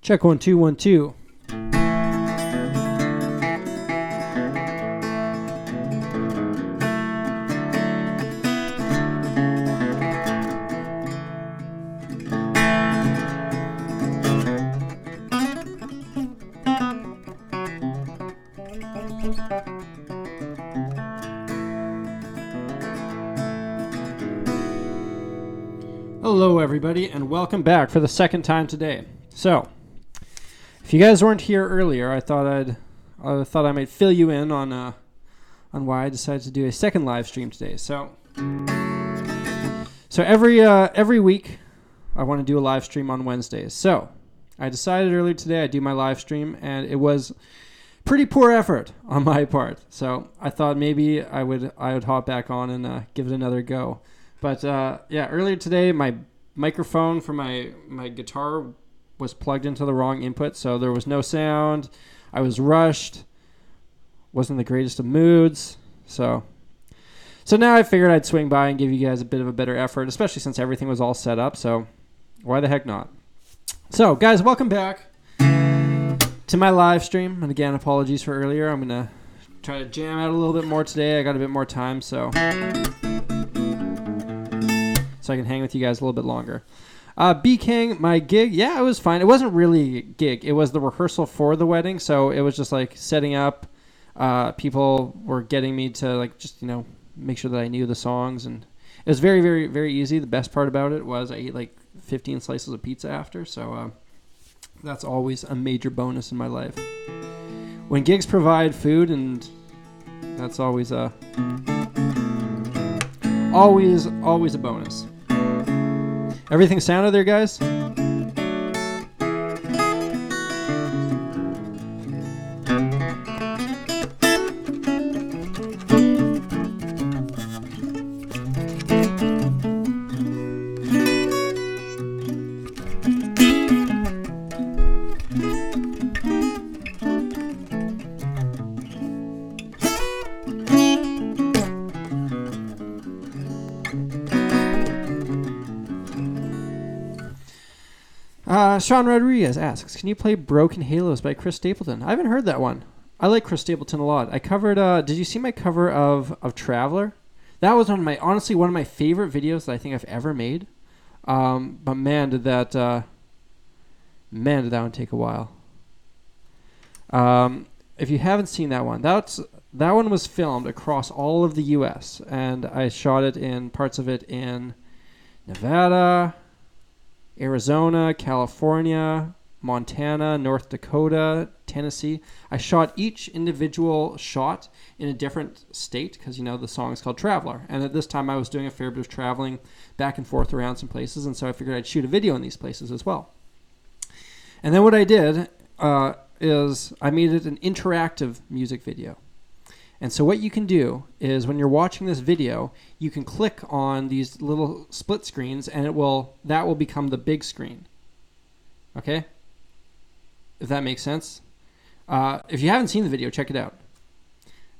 Check 1 2 1 2. Hello everybody and welcome back for the second time today. So, if you guys weren't here earlier, I thought I might fill you in on why I decided to do a second live stream today. So every week I want to do a live stream on Wednesdays. So, I decided earlier today I'd do my live stream, and it was pretty poor effort on my part. So, I thought maybe I would hop back on and give it another go. But earlier today, my microphone for my guitar was plugged into the wrong input, so there was no sound. I was rushed. Wasn't the greatest of moods. So now I figured I'd swing by and give you guys a bit of a better effort, especially since everything was all set up, so why the heck not? So, guys, welcome back to my live stream. And again, apologies for earlier. I'm going to try to jam out a little bit more today. I got a bit more time, so I can hang with you guys a little bit longer. B King, my gig, yeah, it was fine. It wasn't really a gig. It was the rehearsal for the wedding, so it was just like setting up. People were getting me to make sure that I knew the songs, and it was very, very, very easy. The best part about it was I ate like 15 slices of pizza after, so that's always a major bonus in my life. When gigs provide food, and that's always a bonus. Everything sounded there, guys? Sean Rodriguez asks, can you play Broken Halos by Chris Stapleton? I haven't heard that one. I like Chris Stapleton a lot. I covered, did you see my cover of Traveler? That was one of my favorite videos that I think I've ever made. But man, did that one take a while. If you haven't seen that one, that one was filmed across all of the U.S. and I shot it in parts of it in Nevada, Arizona, California, Montana, North Dakota, Tennessee. I shot each individual shot in a different state because, the song is called Traveler. And at this time I was doing a fair bit of traveling back and forth around some places, and so I figured I'd shoot a video in these places as well. And then what I did is I made it an interactive music video. And so what you can do is when you're watching this video, you can click on these little split screens and that will become the big screen. Okay? If that makes sense. If you haven't seen the video, check it out.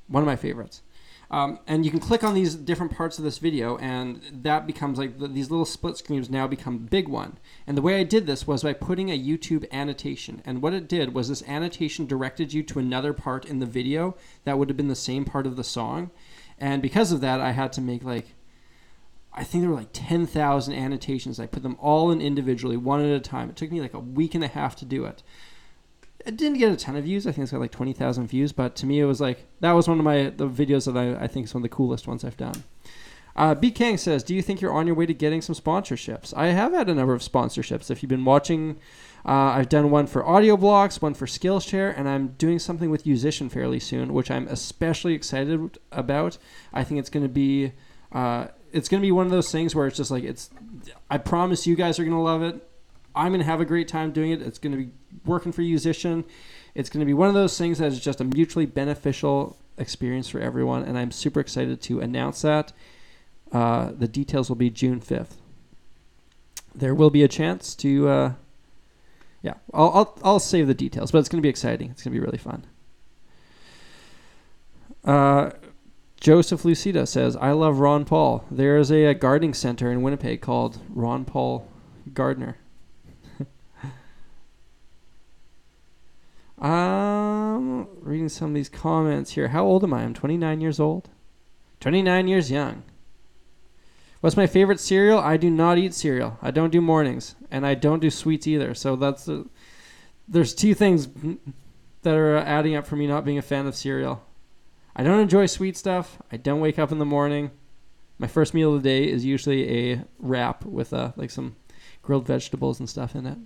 One of my favorites. And you can click on these different parts of this video, and that becomes these little split screens now become the big one. And the way I did this was by putting a YouTube annotation. And what it did was this annotation directed you to another part in the video that would have been the same part of the song. And because of that, I had to make I think there were 10,000 annotations. I put them all in individually, one at a time. It took me a week and a half to do it. It didn't get a ton of views. I think it's got 20,000 views, but to me it was that was one of the videos that I think is one of the coolest ones I've done. B. Kang says, do you think you're on your way to getting some sponsorships? I have had a number of sponsorships. If you've been watching, I've done one for Audio Blocks, one for Skillshare, and I'm doing something with Musician fairly soon, which I'm especially excited about. I think it's going to be one of those things where it's just I promise you guys are going to love it. I'm going to have a great time doing it. It's going to be working for Musician. It's going to be one of those things that is just a mutually beneficial experience for everyone, and I'm super excited to announce that. The details will be June 5th. There will be a chance to, I'll save the details, but it's going to be exciting. It's going to be really fun. Joseph Lucida says, I love Ron Paul. There is a gardening center in Winnipeg called Ron Paul Gardner. reading some of these comments here. How old am I? I'm 29 years old. 29 years young. What's my favorite cereal? I do not eat cereal. I don't do mornings, and I don't do sweets either. So there's two things that are adding up for me not being a fan of cereal. I don't enjoy sweet stuff. I don't wake up in the morning. My first meal of the day is usually a wrap with like some grilled vegetables and stuff in it.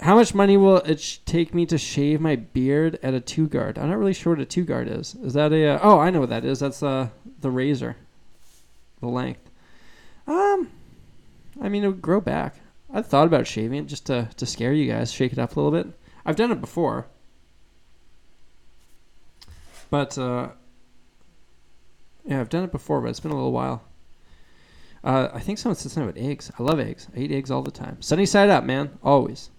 How much money will it take me to shave my beard at a 2-guard? I'm not really sure what a 2-guard is. Is that a... oh, I know what that is. That's the razor. The length. I mean, it would grow back. I've thought about shaving it just to scare you guys, shake it up a little bit. I've done it before. But, yeah, I've done it before, but it's been a little while. I think someone said something about eggs. I love eggs. I eat eggs all the time. Sunny side up, man. Always.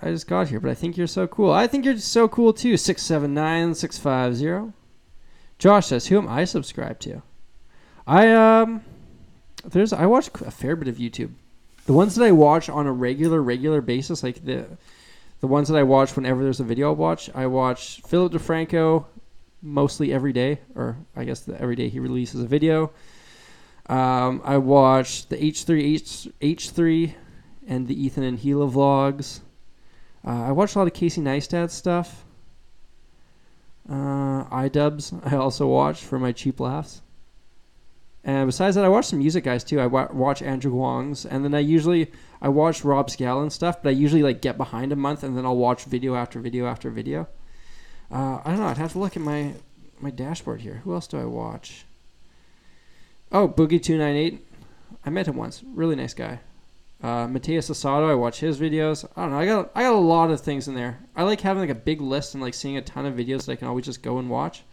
I just got here, but I think you're so cool. I think you're so cool, too. 679-650. Josh says, who am I subscribed to? I watch a fair bit of YouTube. The ones that I watch on a regular basis, like the ones that I watch whenever there's a video I watch Philip DeFranco mostly every day, or I guess every day he releases a video. I watch the H3 and the Ethan and Gila vlogs. I watch a lot of Casey Neistat stuff. iDubbbz I also watch for my cheap laughs. And besides that, I watch some music guys too. I watch Andrew Huang's, and then I watch Rob Scallon stuff, but I usually like get behind a month, and then I'll watch video after video after video. I don't know. I'd have to look at my dashboard here. Who else do I watch? Oh, Boogie298. I met him once. Really nice guy. Mateus Asado. I watch his videos. I don't know. I got a lot of things in there. I like having like a big list and like seeing a ton of videos that I can always just go and watch.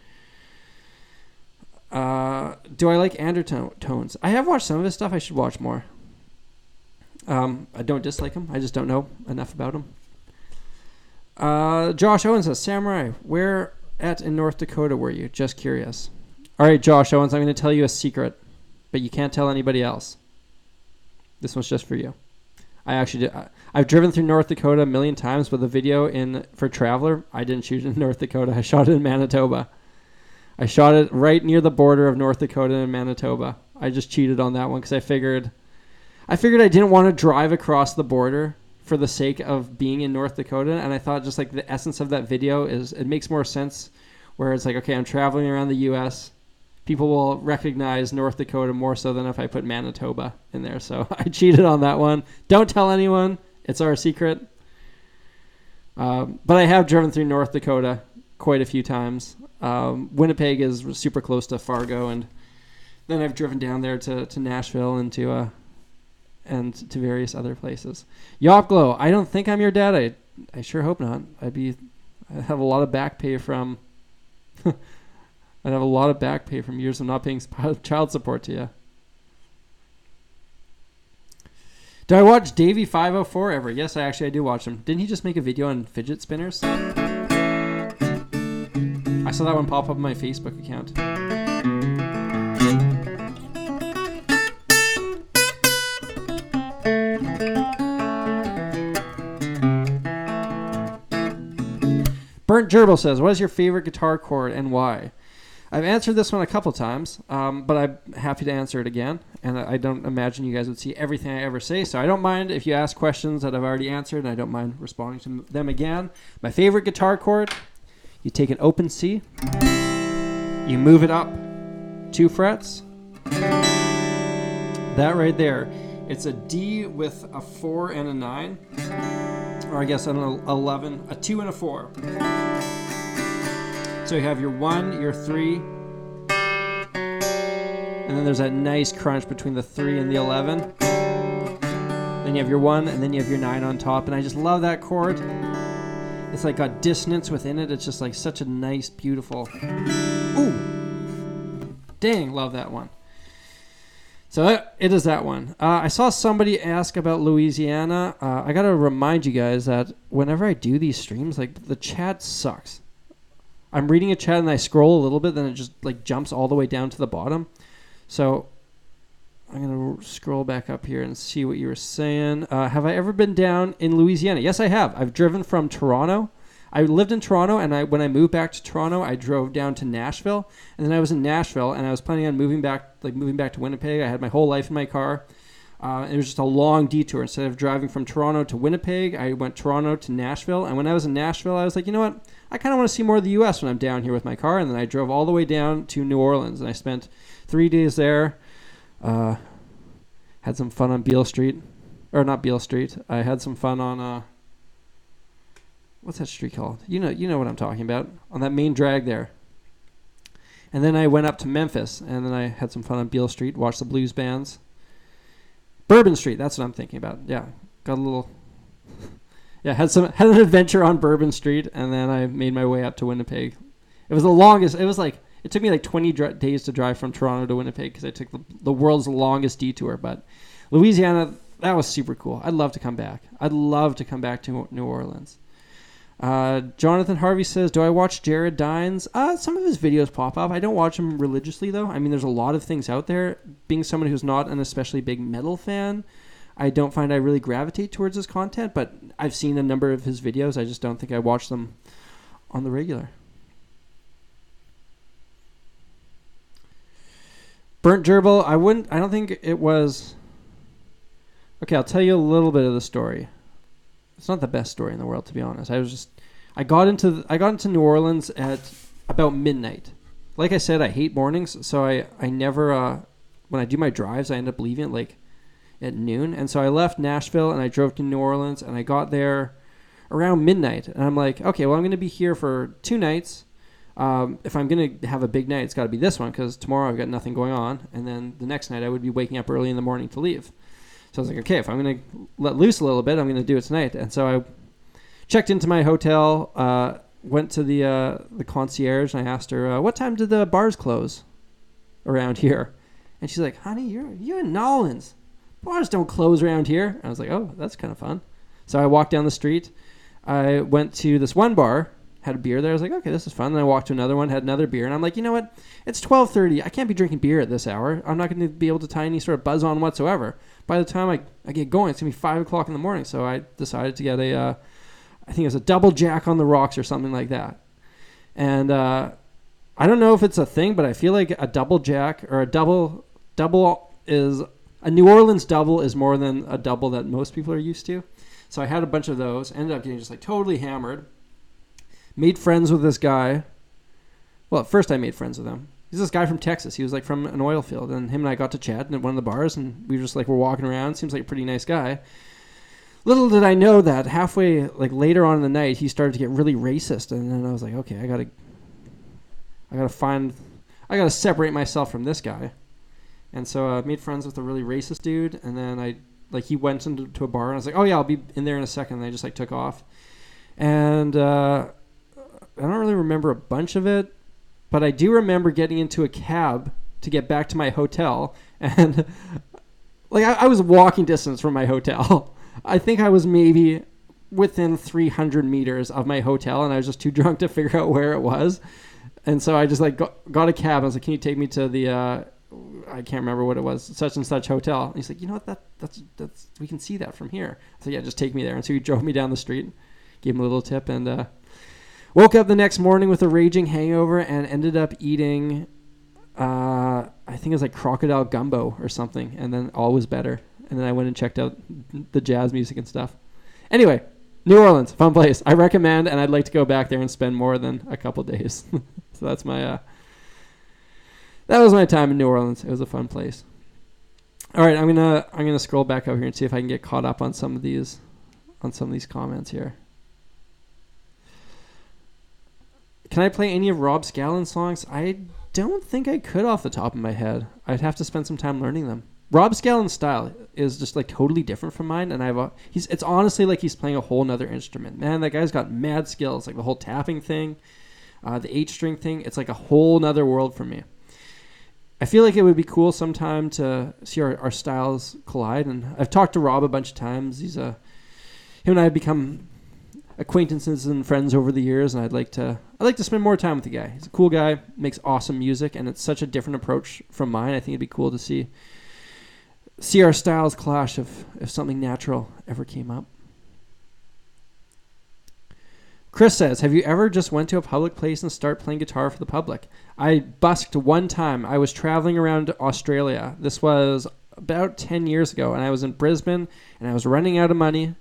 Do I like Undertones? I have watched some of his stuff. I should watch more. I don't dislike him. I just don't know enough about him. Josh Owens says, Samurai, where at in North Dakota were you? Just curious. All right, Josh Owens, I'm going to tell you a secret, but you can't tell anybody else. This one's just for you. I've driven through North Dakota a million times, but the video for Traveler, I didn't shoot it in North Dakota. I shot it in Manitoba. I shot it right near the border of North Dakota and Manitoba. I just cheated on that one because I figured I didn't want to drive across the border for the sake of being in North Dakota, and I thought just like the essence of that video is it makes more sense where it's like, okay, I'm traveling around the U.S. People will recognize North Dakota more so than if I put Manitoba in there. So I cheated on that one. Don't tell anyone. It's our secret. But I have driven through North Dakota quite a few times. Winnipeg is super close to Fargo, and then I've driven down there to Nashville and to various other places. Yopglow, I don't think I'm your dad. I sure hope not. I'd have a lot of back pay from years of not paying child support to you. Do I watch Davey 504 ever? Yes, I do watch him. Didn't he just make a video on fidget spinners? I saw that one pop up on my Facebook account. Burnt Gerbil says, what is your favorite guitar chord and why? I've answered this one a couple times, but I'm happy to answer it again. And I don't imagine you guys would see everything I ever say, so I don't mind if you ask questions that I've already answered, and I don't mind responding to them again. My favorite guitar chord, you take an open C, you move it up 2 frets. That right there, it's a D with a 4 and a 9, or I guess an 11, a 2 and a 4. So you have your 1, your 3, and then there's that nice crunch between the 3 and the 11. Then you have your 1, and then you have your 9 on top, and I just love that chord. It's like got dissonance within it. It's just like such a nice, beautiful... Ooh! Dang, love that one. So it is that one. I saw somebody ask about Louisiana. I got to remind you guys that whenever I do these streams, like the chat sucks. I'm reading a chat and I scroll a little bit, then it just like jumps all the way down to the bottom. So I'm going to scroll back up here and see what you were saying. Have I ever been down in Louisiana? Yes, I have. I've driven from Toronto. I lived in Toronto, and when I moved back to Toronto, I drove down to Nashville. And then I was in Nashville, and I was planning on moving back to Winnipeg. I had my whole life in my car. It was just a long detour. Instead of driving from Toronto to Winnipeg, I went Toronto to Nashville. And when I was in Nashville, I was like, you know what? I kind of want to see more of the U.S. when I'm down here with my car. And then I drove all the way down to New Orleans, and I spent 3 days there. Had some fun on Beale Street. Or not Beale Street. I had some fun on... what's that street called? You know what I'm talking about. On that main drag there. And then I went up to Memphis, and then I had some fun on Beale Street, watched the blues bands. Bourbon Street, that's what I'm thinking about. Yeah, got a little... Yeah, had an adventure on Bourbon Street, and then I made my way up to Winnipeg. It was the longest. It took me like 20 days to drive from Toronto to Winnipeg because I took the world's longest detour. But Louisiana, that was super cool. I'd love to come back. I'd love to come back to New Orleans. Jonathan Harvey says, do I watch Jared Dines? Some of his videos pop up. I don't watch him religiously, though. I mean, there's a lot of things out there. Being someone who's not an especially big metal fan, I don't find I really gravitate towards his content, but I've seen a number of his videos. I just don't think I watch them on the regular. Burnt Gerbil, I don't think it was... Okay, I'll tell you a little bit of the story. It's not the best story in the world, to be honest. I got into New Orleans at about midnight. Like I said, I hate mornings, so I never when I do my drives, I end up leaving at noon. And so I left Nashville and I drove to New Orleans, and I got there around midnight. And I'm like, okay, well, I'm going to be here for 2 nights. If I'm going to have a big night, it's got to be this one because tomorrow I've got nothing going on, and then the next night I would be waking up early in the morning to leave. So I was like, okay, if I'm going to let loose a little bit, I'm going to do it tonight. And so I checked into my hotel, went to the concierge, and I asked her, what time did the bars close around here? And she's like, honey, you're in Nolans. Bars don't close around here. And I was like, oh, that's kind of fun. So I walked down the street. I went to this one bar, had a beer there. I was like, okay, this is fun. Then I walked to another one, had another beer. And I'm like, you know what? It's 12:30. I can't be drinking beer at this hour. I'm not going to be able to tie any sort of buzz on whatsoever. By the time I get going, it's going to be 5 o'clock in the morning. So I decided to get I think it was a double Jack on the rocks or something like that. And I don't know if it's a thing, but I feel like a double Jack or a double is... A New Orleans double is more than a double that most people are used to. So I had a bunch of those. Ended up getting just totally hammered. Made friends with this guy. Well, at first I made friends with him. He's this guy from Texas. He was from an oil field. And him and I got to chat at one of the bars. And we just were walking around. Seems like a pretty nice guy. Little did I know that halfway, later on in the night, he started to get really racist. And then I was like, okay, I gotta separate myself from this guy. And so I made friends with a really racist dude, and then he went into a bar, and I was like, oh yeah, I'll be in there in a second, and I just took off. And I don't really remember a bunch of it, but I do remember getting into a cab to get back to my hotel, and I was walking distance from my hotel. I think I was maybe within 300 meters of my hotel, and I was just too drunk to figure out where it was. And so I just got a cab. I was like, can you take me to the... I can't remember what it was, such and such hotel. And he's like, you know what, that's we can see that from here. So yeah, just take me there. And so he drove me down the street, gave him a little tip, and woke up the next morning with a raging hangover and ended up eating, I think it was crocodile gumbo or something, and then all was better. And then I went and checked out the jazz music and stuff. Anyway, New Orleans, fun place. I recommend, and I'd like to go back there and spend more than a couple days. So that's my... That was my time in New Orleans. It was a fun place. All right, I'm gonna scroll back up here and see if I can get caught up on some of these comments here. Can I play any of Rob Scallon's songs? I don't think I could off the top of my head. I'd have to spend some time learning them. Rob Scallon's style is just totally different from mine, and it's honestly he's playing a whole nother instrument. Man, that guy's got mad skills, the whole tapping thing, the 8-string thing. It's a whole nother world for me. I feel like it would be cool sometime to see our styles collide. And I've talked to Rob a bunch of times. Him and I have become acquaintances and friends over the years, and I'd like to spend more time with the guy. He's a cool guy, makes awesome music, and it's such a different approach from mine. I think it'd be cool to see see our styles clash if something natural ever came up. Chris says, have you ever just went to a public place and start playing guitar for the public? I busked one time. I was traveling around Australia. This was about 10 years ago, and I was in Brisbane, and I was running out of money,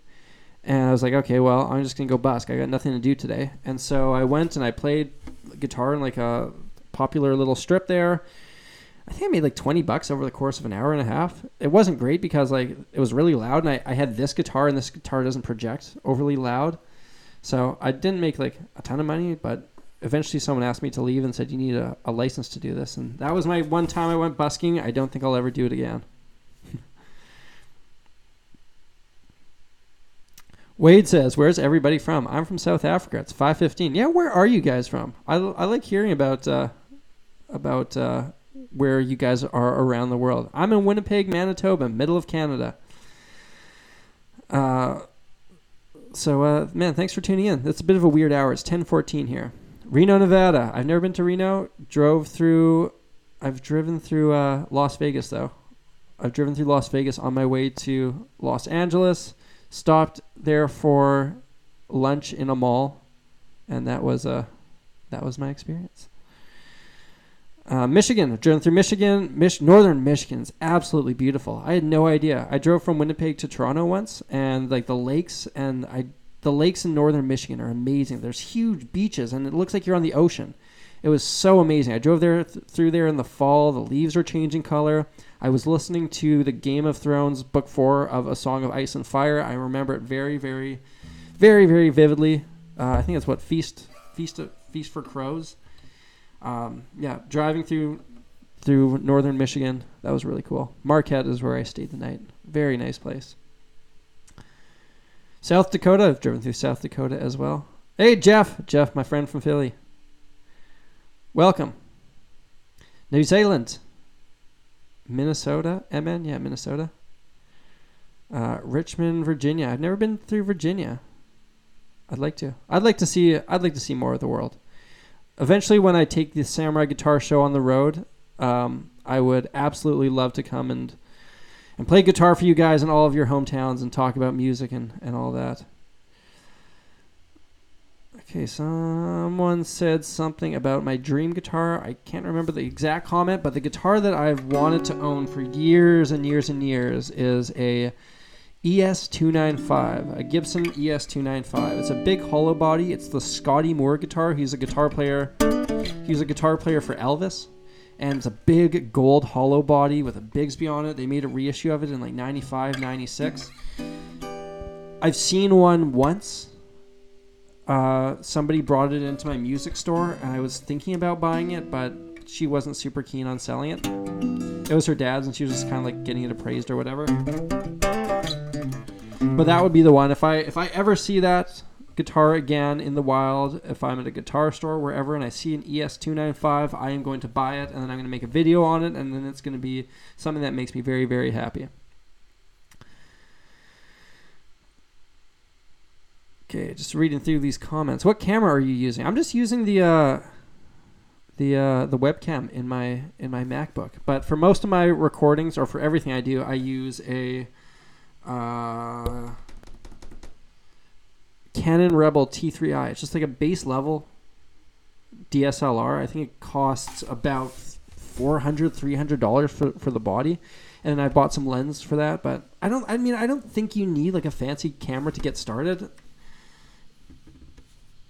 and I was like, okay, well, I'm just going to go busk. I got nothing to do today. And so I went and I played guitar in like a popular little strip there. I think I made like $20 over the course of an hour and a half. It wasn't great because like it was really loud, and I had this guitar, and this guitar doesn't project overly loud. So I didn't make like a ton of money, but eventually someone asked me to leave and said, you need a license to do this. And that was my one time I went busking. I don't think I'll ever do it again. Wade says, where's everybody from? I'm from South Africa. It's 5:15. Yeah, where are you guys from? I like hearing about where you guys are around the world. I'm in Winnipeg, Manitoba, middle of Canada. So, man, thanks for tuning in. It's a bit of a weird hour. It's 10:14 here. Reno, Nevada. I've never been to Reno. I've driven through Las Vegas, though. I've driven through Las Vegas on my way to Los Angeles. Stopped there for lunch in a mall, and that was my experience. Michigan. I've driven through Michigan. Northern Michigan is absolutely beautiful. I had no idea. I drove from Winnipeg to Toronto once, and like the lakes in northern Michigan are amazing. There's huge beaches, and it looks like you're on the ocean. It was so amazing. I drove there through there in the fall. The leaves were changing color. I was listening to the Game of Thrones Book 4 of A Song of Ice and Fire. I remember it very, very, very, very vividly. I think it's what Feast for Crows. Driving through northern Michigan, that was really cool. Marquette is where I stayed the night. Very nice place. South Dakota, I've driven through South Dakota as well. Hey, Jeff, my friend from Philly. Welcome. New Zealand. Minnesota, MN, yeah, Minnesota. Richmond, Virginia. I've never been through Virginia. I'd like to see more of the world. Eventually, when I take the Samurai Guitar Show on the road, I would absolutely love to come and play guitar for you guys in all of your hometowns and talk about music and all that. Okay, someone said something about my dream guitar. I can't remember the exact comment, but the guitar that I've wanted to own for years and years and years is a ES-295, a Gibson ES-295. It's a big hollow body. It's the Scotty Moore guitar. He was a guitar player for Elvis, and it's a big gold hollow body with a Bigsby on it. They made a reissue of it in like 95, 96. I've seen one once. Somebody brought it into my music store, and I was thinking about buying it, but she wasn't super keen on selling it. It was her dad's, and she was just kind of like getting it appraised or whatever. But that would be the one. If I ever see that guitar again in the wild, if I'm at a guitar store, wherever, and I see an ES-295, I am going to buy it, and then I'm going to make a video on it, and then it's going to be something that makes me very, very happy. Okay, just reading through these comments. What camera are you using? I'm just using the webcam in my MacBook. But for most of my recordings, or for everything I do, I use a Canon Rebel T3i. It's just like a base level DSLR. I think it costs about $300 for the body. And I bought some lens for that, but I don't think you need like a fancy camera to get started.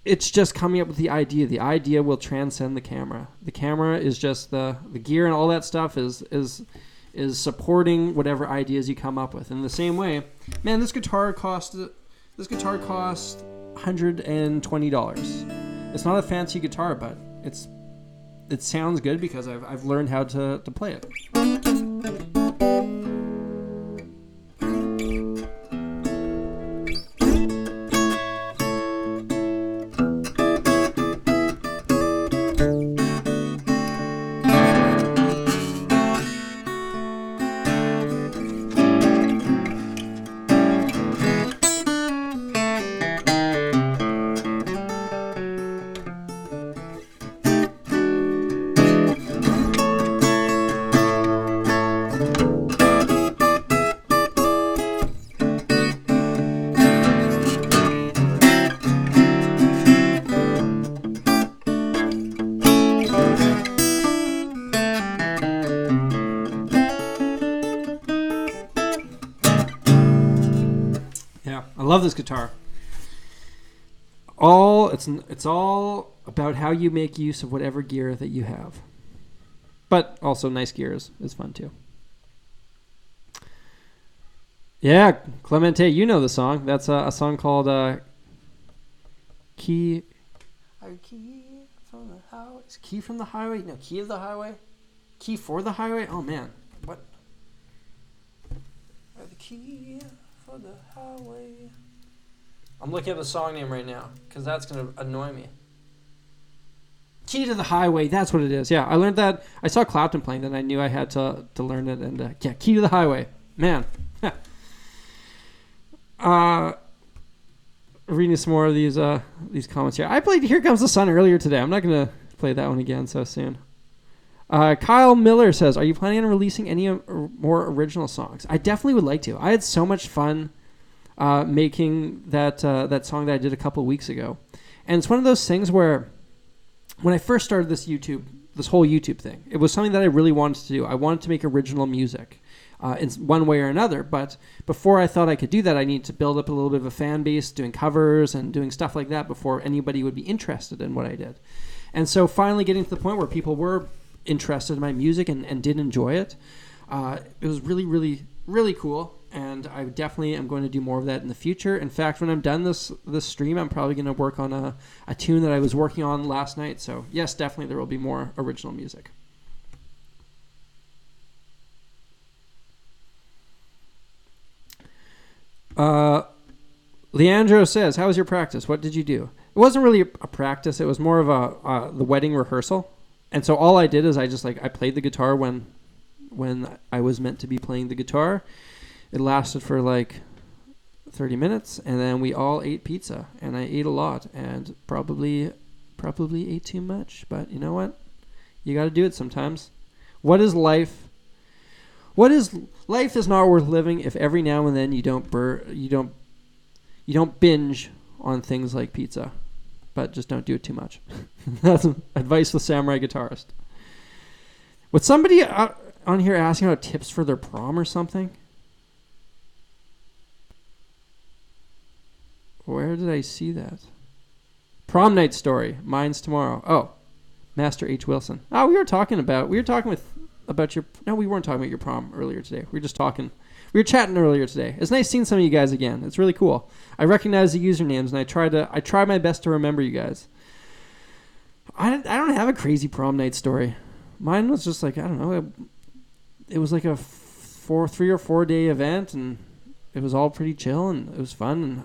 It's just coming up with the idea. The idea will transcend the camera. The camera is just the gear, and all that stuff is supporting whatever ideas you come up with. In the same way, man, this guitar cost $120. It's not a fancy guitar, but it sounds good because I've learned how to play it. love this guitar. It's all about how you make use of whatever gear that you have. But also nice gear is fun too. Yeah, Clemente, you know the song. That's a song called Key. Key from the Highway. Is Key from the Highway? No, Key of the Highway? Key for the Highway? Oh, man. What? The Key for the Highway. I'm looking at the song name right now because that's going to annoy me. Key to the Highway. That's what it is. Yeah, I learned that. I saw Clapton playing, then I knew I had to learn it. And yeah, Key to the Highway. Man. Reading some more of these comments here. I played Here Comes the Sun earlier today. I'm not going to play that one again so soon. Kyle Miller says, are you planning on releasing any more original songs? I definitely would like to. I had so much fun making that song that I did a couple of weeks ago. And it's one of those things where when I first started this whole YouTube thing, it was something that I really wanted to do. I wanted to make original music. In one way or another, but before I thought I could do that, I needed to build up a little bit of a fan base, doing covers and doing stuff like that before anybody would be interested in what I did. And so finally getting to the point where people were interested in my music and did enjoy it, it was really, really, really cool. And I definitely am going to do more of that in the future. In fact, when I'm done this stream, I'm probably going to work on a tune that I was working on last night. So yes, definitely there will be more original music. Leandro says, how was your practice? What did you do? It wasn't really a practice. It was more of the wedding rehearsal. And so all I did is I played the guitar when I was meant to be playing the guitar. It lasted for like 30 minutes, and then we all ate pizza, and I ate a lot and probably ate too much. But you know what? You got to do it sometimes. What is life? Life is not worth living if every now and then you don't binge on things like pizza, but just don't do it too much. That's advice with Samurai Guitarist. Was somebody on here asking about tips for their prom or something? Where did I see that? Prom night story. Mine's tomorrow. Oh, Master H. Wilson. Oh, we were talking about your... No, we weren't talking about your prom earlier today. We were chatting earlier today. It's nice seeing some of you guys again. It's really cool. I recognize the usernames, and I try my best to remember you guys. I don't have a crazy prom night story. Mine was just like, I don't know. It was like a 3 or 4 day event, and it was all pretty chill, and it was fun, and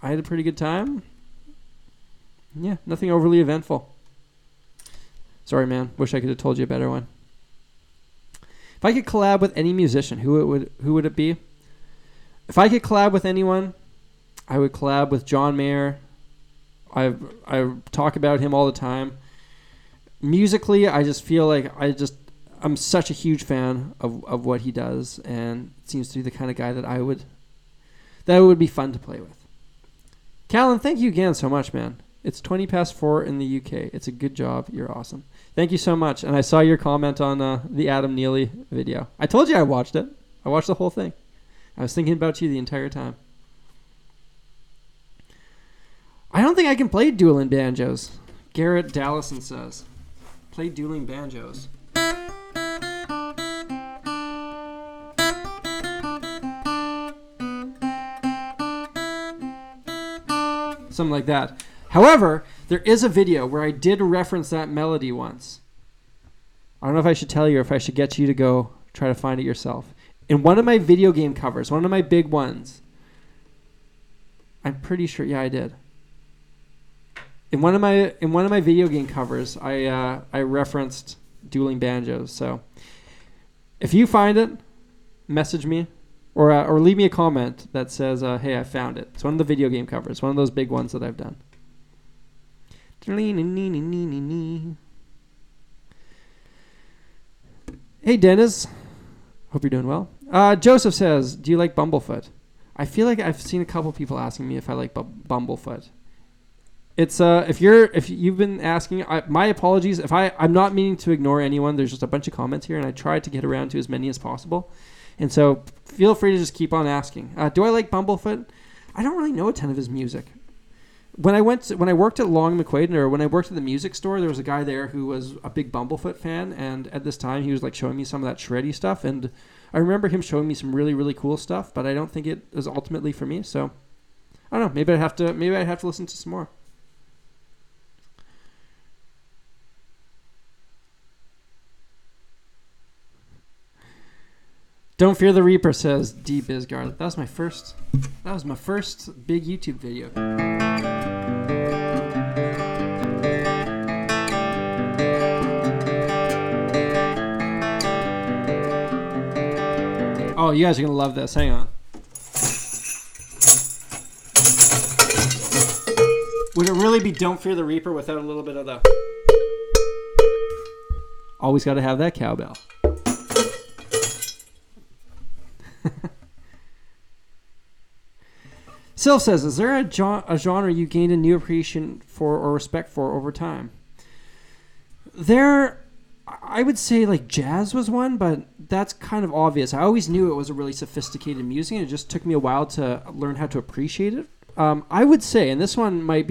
I had a pretty good time. Yeah, nothing overly eventful. Sorry, man. Wish I could have told you a better one. If I could collab with any musician, who would it be? If I could collab with anyone, I would collab with John Mayer. I talk about him all the time. Musically, I just feel like I'm such a huge fan of what he does, and it seems to be the kind of guy that it would be fun to play with. Callan, thank you again so much, man. It's 4:20 in the UK. It's a good job. You're awesome. Thank you so much. And I saw your comment on the Adam Neely video. I told you I watched it. I watched the whole thing. I was thinking about you the entire time. I don't think I can play dueling banjos. Garrett Dallison says. Play dueling banjos. Something like that. However, there is a video where I did reference that melody once. I don't know if I should tell you or if I should get you to go try to find it yourself. In one of my video game covers, one of my big ones, I'm pretty sure, yeah, I did. In one of my video game covers, I referenced dueling banjos. So if you find it, message me or leave me a comment that says, "Hey, I found it." It's one of the video game covers, one of those big ones that I've done. Hey, Dennis. Hope you're doing well. Joseph says, "Do you like Bumblefoot?" I feel like I've seen a couple people asking me if I like Bumblefoot. It's if you've been asking, my apologies. I'm not meaning to ignore anyone. There's just a bunch of comments here, and I tried to get around to as many as possible. And so feel free to just keep on asking. Do I like Bumblefoot? I don't really know a ton of his music. When I worked at Long McQuaid, or when I worked at the music store, there was a guy there who was a big Bumblefoot fan, and at this time he was like showing me some of that shreddy stuff, and I remember him showing me some really, really cool stuff, but I don't think it was ultimately for me. So I don't know. Maybe I'd have to listen to some more. Don't Fear the Reaper, says D Bizgar. That was my first big YouTube video. Oh, you guys are gonna love this. Hang on. Would it really be Don't Fear the Reaper without a little bit of the... Always got to have that cowbell. Sylph says, is there a genre you gained a new appreciation for or respect for over time? I would say like jazz was one, but that's kind of obvious. I always knew it was a really sophisticated music, and it just took me a while to learn how to appreciate it. I would say, and this one might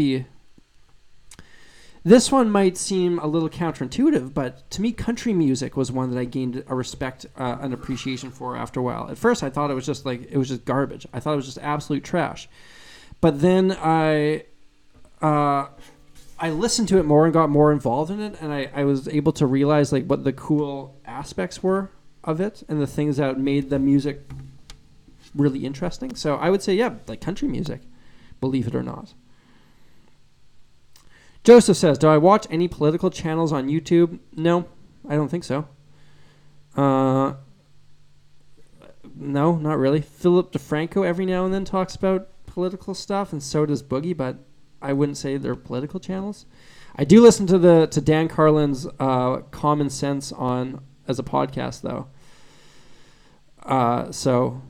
seem a little counterintuitive, but to me, country music was one that I gained a respect, an appreciation for after a while. At first, I thought it was just garbage. I thought it was just absolute trash. But then I listened to it more and got more involved in it, and I was able to realize like what the cool aspects were of it and the things that made the music really interesting. So I would say, yeah, like country music, believe it or not. Joseph says, do I watch any political channels on YouTube? No, I don't think so. No, not really. Philip DeFranco every now and then talks about political stuff, and so does Boogie, but I wouldn't say they're political channels. I do listen to Dan Carlin's Common Sense as a podcast, though. So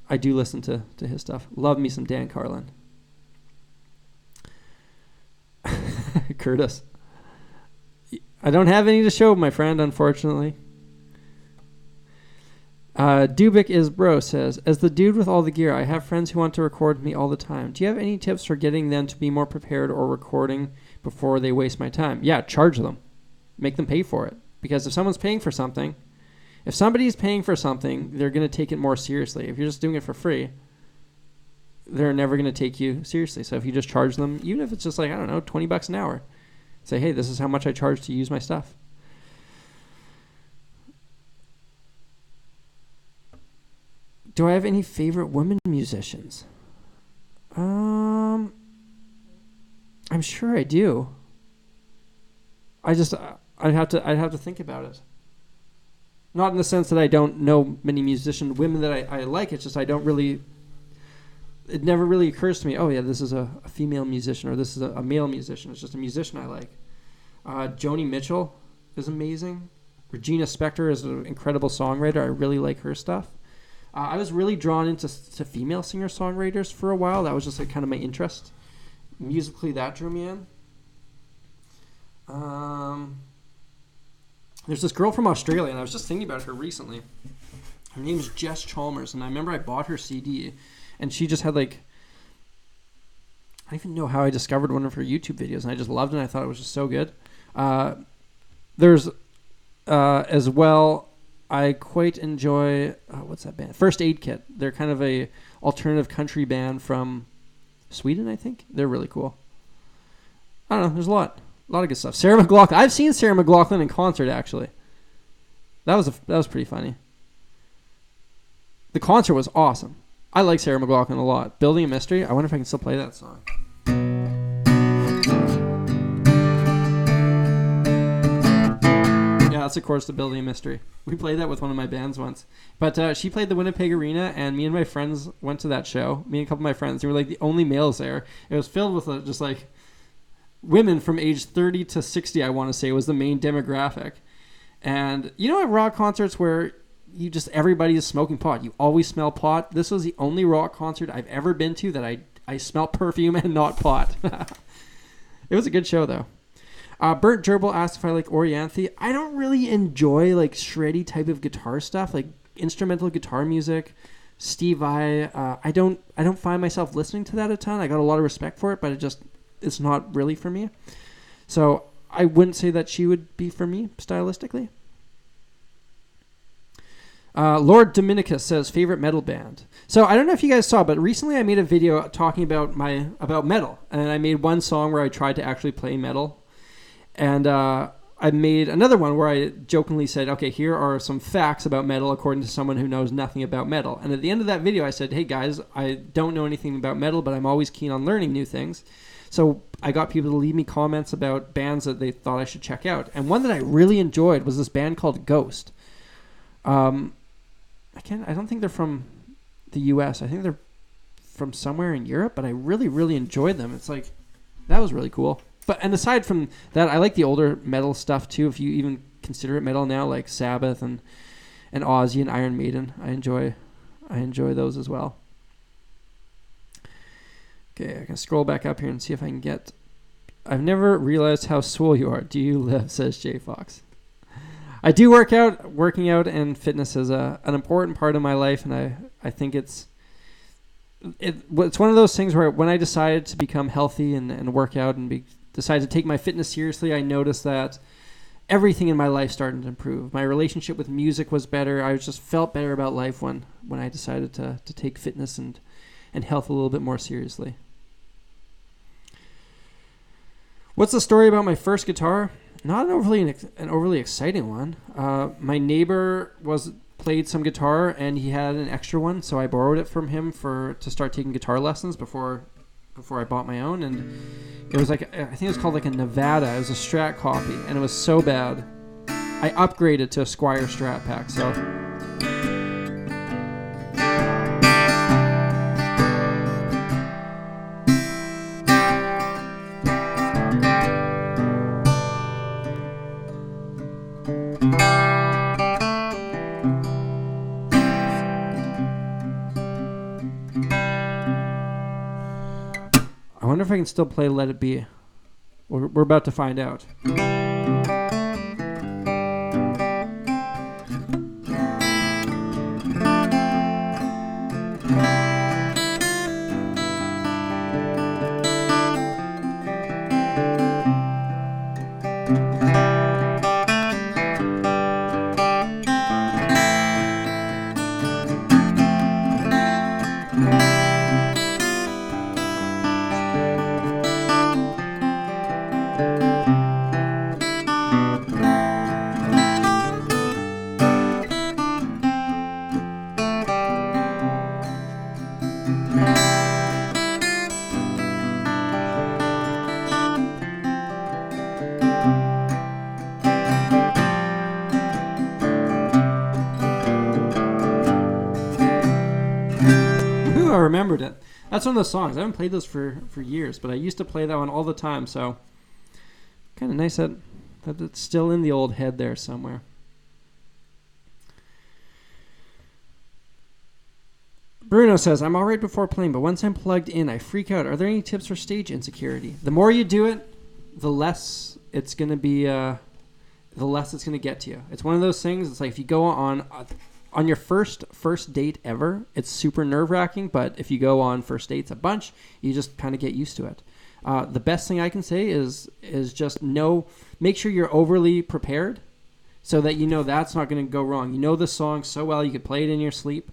I do listen to his stuff. Love me some Dan Carlin. Curtis. I don't have any to show, my friend, unfortunately. Dubik is bro says, as the dude with all the gear, I have friends who want to record me all the time. Do you have any tips for getting them to be more prepared or recording before they waste my time? Yeah, charge them. Make them pay for it. Because if someone's paying for something, if somebody's paying for something, they're going to take it more seriously. If you're just doing it for free, they're never going to take you seriously. So if you just charge them, even if it's just like, I don't know, $20 an hour, say, hey, this is how much I charge to use my stuff. Do I have any favorite women musicians? I'm sure I do. I'd have to think about it. Not in the sense that I don't know many women that I like. It's just it never really occurs to me, oh yeah, this is a female musician or this is a male musician. It's just a musician I like. Joni Mitchell is amazing. Regina Spektor is an incredible songwriter. I really like her stuff. I was really drawn into female singer-songwriters for a while. That was just like kind of my interest. Musically, that drew me in. There's this girl from Australia, and I was just thinking about her recently. Her name is Jess Chalmers, and I remember I bought her CD, and she just had like... I don't even know how I discovered one of her YouTube videos, and I just loved it, and I thought it was just so good. There's, as well... I quite enjoy, what's that band? First Aid Kit. They're kind of a alternative country band from Sweden, I think. They're really cool. I don't know. There's a lot of good stuff. Sarah McLachlan. I've seen Sarah McLachlan in concert, actually. That was pretty funny. The concert was awesome. I like Sarah McLachlan a lot. Building a Mystery. I wonder if I can still play that song. That's of course the Building a Mystery. We played that with one of my bands once. But she played the Winnipeg Arena, and me and my friends went to that show. Me and a couple of my friends. They were like the only males there. It was filled with just like women from age 30 to 60, I want to say, was the main demographic. And you know at rock concerts where everybody is smoking pot. You always smell pot. This was the only rock concert I've ever been to that I smelled perfume and not pot. It was a good show, though. Bert Gerbil asked if I like Orianthi. I don't really enjoy like shreddy type of guitar stuff, like instrumental guitar music. Steve Vai, I don't find myself listening to that a ton. I got a lot of respect for it, but it's not really for me. So I wouldn't say that she would be for me stylistically. Lord Dominicus says favorite metal band. So I don't know if you guys saw, but recently I made a video talking about metal, and I made one song where I tried to actually play metal, and I made another one where I jokingly said, okay, here are some facts about metal according to someone who knows nothing about metal. And at the end of that video, I said, hey guys, I don't know anything about metal, but I'm always keen on learning new things. So I got people to leave me comments about bands that they thought I should check out. And one that I really enjoyed was this band called Ghost. I don't think they're from the US. I think they're from somewhere in Europe, but I really, really enjoyed them. It's like, that was really cool. And aside from that, I like the older metal stuff too, if you even consider it metal now, like Sabbath and Ozzy and Iron Maiden. I enjoy those as well. Okay, I can scroll back up here and see if I can get... I've never realized how swole you are. Do you live, says Jay Fox. I do work out. Working out and fitness is an important part of my life, and I think it's one of those things where when I decided to become healthy and work out and decided to take my fitness seriously, I noticed that everything in my life started to improve. My relationship with music was better. I just felt better about life when I decided to take fitness and health a little bit more seriously. What's the story about my first guitar? Not an overly exciting one. My neighbor played some guitar, and he had an extra one, so I borrowed it from him to start taking guitar lessons before I bought my own. And it was I think it was called like a Nevada. It was a Strat copy, and it was so bad, I upgraded to a Squier Strat pack. So. I wonder if I can still play Let It Be. We're about to find out. I remembered it. That's one of those songs. I haven't played those for years, but I used to play that one all the time, so kind of nice that it's still in the old head there somewhere. Bruno says, I'm all right before playing, but once I'm plugged in, I freak out. Are there any tips for stage insecurity? The more you do it, the less it's going to be, the less it's going to get to you. It's one of those things. It's like if you go on your first date ever, it's super nerve-wracking, but if you go on first dates a bunch, you just kind of get used to it. The best thing I can say is just make sure you're overly prepared so that you know that's not going to go wrong. You know the song so well you could play it in your sleep,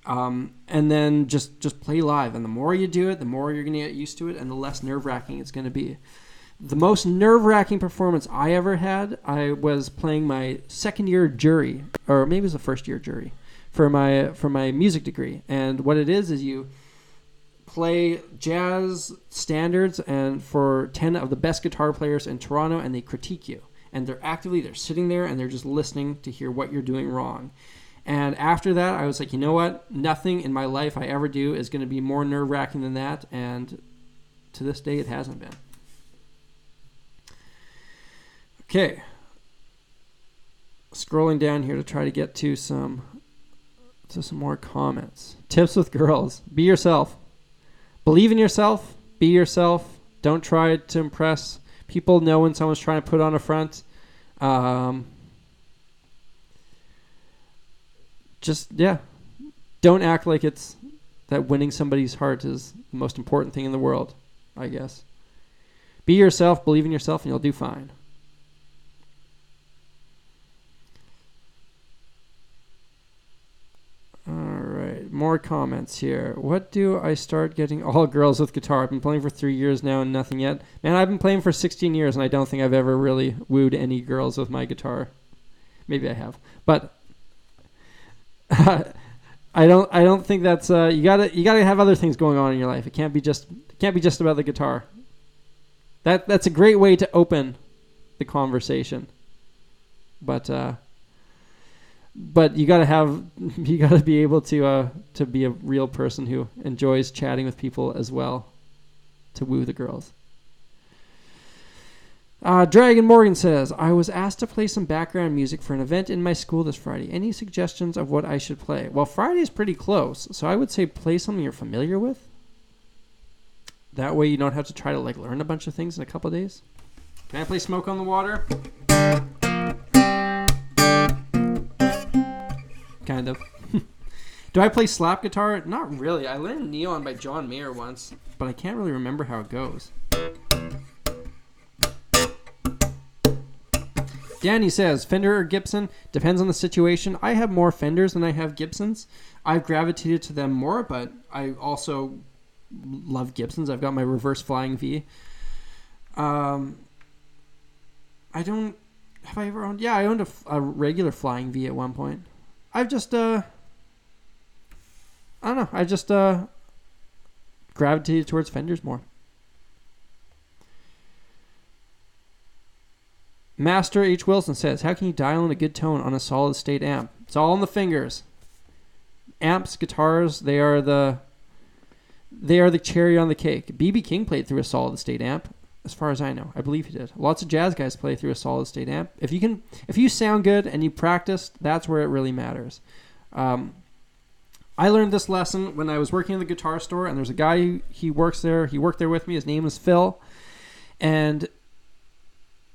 and then just play live. And the more you do it, the more you're going to get used to it, and the less nerve-wracking it's going to be. The most nerve-wracking performance I ever had, I was playing my second-year jury, or maybe it was the first-year jury, for my music degree. And what it is you play jazz standards and for 10 of the best guitar players in Toronto, and they critique you. And they're sitting there, and they're just listening to hear what you're doing wrong. And after that, I was like, you know what? Nothing in my life I ever do is going to be more nerve-wracking than that. And to this day, it hasn't been. Okay, scrolling down here to try to get to some more comments. Tips with girls: be yourself, believe in yourself, be yourself. Don't try to impress. People know when someone's trying to put on a front. don't act like it's that winning somebody's heart is the most important thing in the world, I guess. Be yourself, believe in yourself, and you'll do fine. Alright, more comments here. What do I start getting all girls with guitar? I've been playing for 3 years now and nothing yet. Man, I've been playing for 16 years and I don't think I've ever really wooed any girls with my guitar. Maybe I have. But I don't think that's you gotta have other things going on in your life. It can't be just about the guitar. That's a great way to open the conversation. But you gotta be able to be a real person who enjoys chatting with people as well to woo the girls. Dragon Morgan says, I was asked to play some background music for an event in my school this Friday. Any suggestions of what I should play? Well, Friday's pretty close, so I would say play something you're familiar with. That way you don't have to try to learn a bunch of things in a couple of days. Can I play Smoke on the Water? Kind of. Do I play slap guitar? Not really. I learned Neon by John Mayer once, but I can't really remember how it goes. Danny says, Fender or Gibson? Depends on the situation. I have more Fenders than I have Gibsons. I've gravitated to them more, but I also love Gibsons. I've got my reverse flying V. I don't... Have I ever owned... Yeah, I owned a regular flying V at one point. I've just... I don't know. I just gravitated towards Fenders more. Master H. Wilson says, how can you dial in a good tone on a solid state amp? It's all in the fingers. Amps, guitars, they are the cherry on the cake. B.B. King played through a solid state amp, as far as I know. I believe he did. Lots of jazz guys play through a solid state amp. If you sound good and you practice, that's where it really matters. I learned this lesson when I was working in the guitar store, and there's a guy, he worked there with me. His name was Phil. And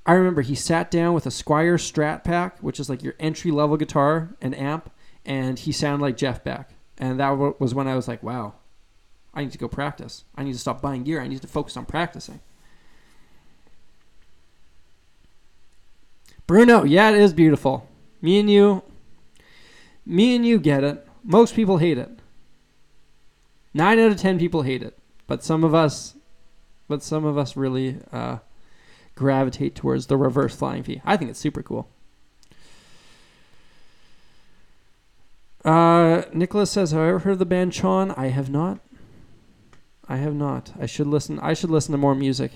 I remember he sat down with a Squier Strat Pack, which is like your entry-level guitar and amp, and he sounded like Jeff Beck. And that was when I was like, wow, I need to go practice. I need to stop buying gear. I need to focus on practicing. Bruno, yeah, it is beautiful. Me and you get it. Most people hate it. 9 out of 10 people hate it, but some of us really gravitate towards the reverse flying V. I think it's super cool. Nicholas says, have I ever heard of the band Chon? I have not. I should listen to more music.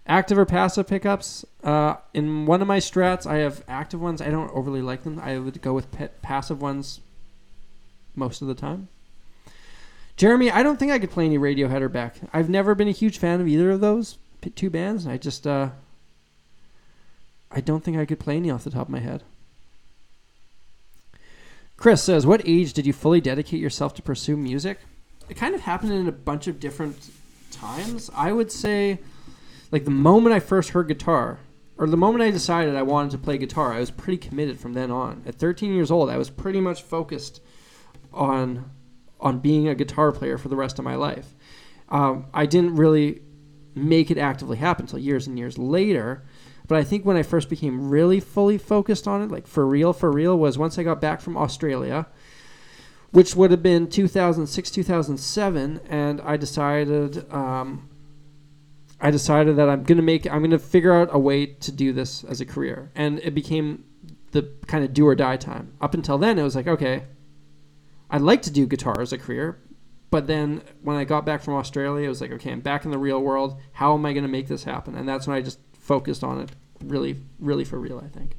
Active or passive pickups? In one of my Strats, I have active ones. I don't overly like them. I would go with passive ones most of the time. Jeremy, I don't think I could play any Radiohead or Beck. I've never been a huge fan of either of those two bands. I just, I don't think I could play any off the top of my head. Chris says, what age did you fully dedicate yourself to pursue music? It kind of happened in a bunch of different times. I would say, like, the moment I first heard guitar, or the moment I decided I wanted to play guitar, I was pretty committed from then on. At 13 years old, I was pretty much focused on being a guitar player for the rest of my life. I didn't really make it actively happen until years and years later. But I think when I first became really fully focused on it, like for real, was once I got back from Australia, which would have been 2006, 2007, and I decided that I'm going to figure out a way to do this as a career. And it became the kind of do or die time. Up until then, it was like, okay, I'd like to do guitar as a career. But then when I got back from Australia, it was like, okay, I'm back in the real world. How am I going to make this happen? And that's when I just focused on it really, really for real, I think.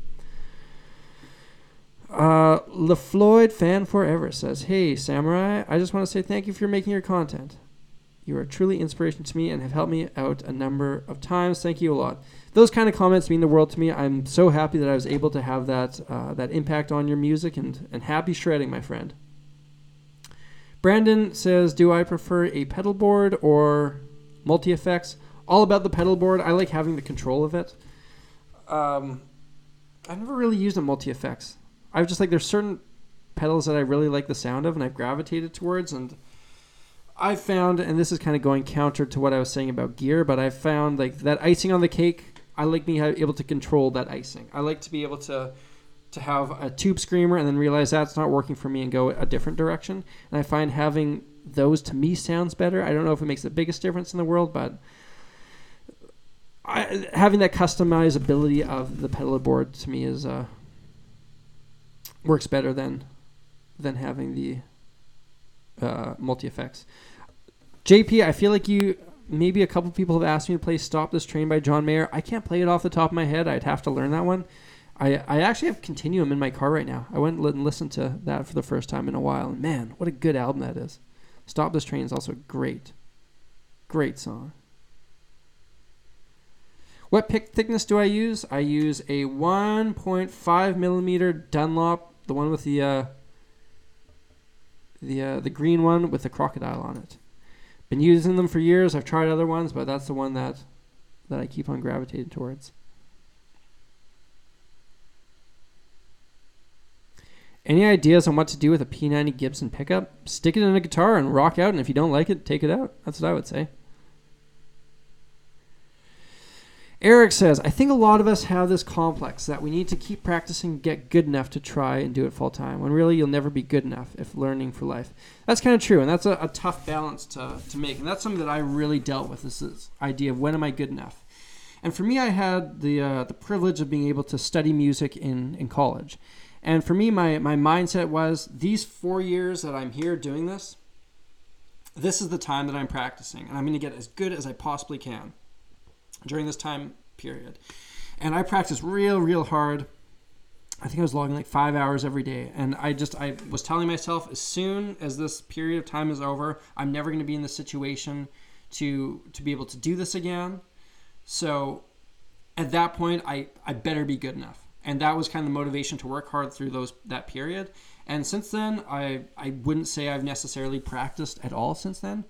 LaFloyd Fan Forever says, hey, Samurai, I just want to say thank you for making your content. You are truly inspiration to me and have helped me out a number of times. Thank you a lot. Those kind of comments mean the world to me. I'm so happy that I was able to have that impact on your music, and happy shredding, my friend. Brandon says, do I prefer a pedal board or multi-effects? All about the pedal board. I like having the control of it. I've never really used a multi-effects. I was just like, there's certain pedals that I really like the sound of and I've gravitated towards. And I found, and this is kind of going counter to what I was saying about gear, but I found like that icing on the cake, I like being able to control that icing. I like to be able to have a tube screamer and then realize that's not working for me and go a different direction. And I find having those to me sounds better. I don't know if it makes the biggest difference in the world, but having that customizability of the pedal board to me is works better than having the multi-effects. JP, I feel like maybe a couple people have asked me to play Stop This Train by John Mayer. I can't play it off the top of my head. I'd have to learn that one. I actually have Continuum in my car right now. I went and listened to that for the first time in a while. And man, what a good album that is. Stop This Train is also great. Great song. What pick thickness do I use? I use a 1.5 millimeter Dunlop, the one with the green one with the crocodile on it. Been using them for years. I've tried other ones, but that's the one that I keep on gravitating towards. Any ideas on what to do with a P90 Gibson pickup? Stick it in a guitar and rock out, and if you don't like it, take it out. That's what I would say. Eric says, I think a lot of us have this complex that we need to keep practicing and get good enough to try and do it full time, when really you'll never be good enough if learning for life. That's kind of true, and that's a tough balance to make. And that's something that I really dealt with, this idea of when am I good enough? And for me, I had the privilege of being able to study music in college. And for me, my mindset was, these 4 years that I'm here doing this is the time that I'm practicing. And I'm going to get as good as I possibly can during this time period. And I practiced real hard. I think I was logging like 5 hours every day. And I was telling myself, as soon as this period of time is over, I'm never going to be in the situation to be able to do this again. So at that point, I better be good enough. And that was kind of the motivation to work hard through that period. And since then, I wouldn't say I've necessarily practiced at all since then.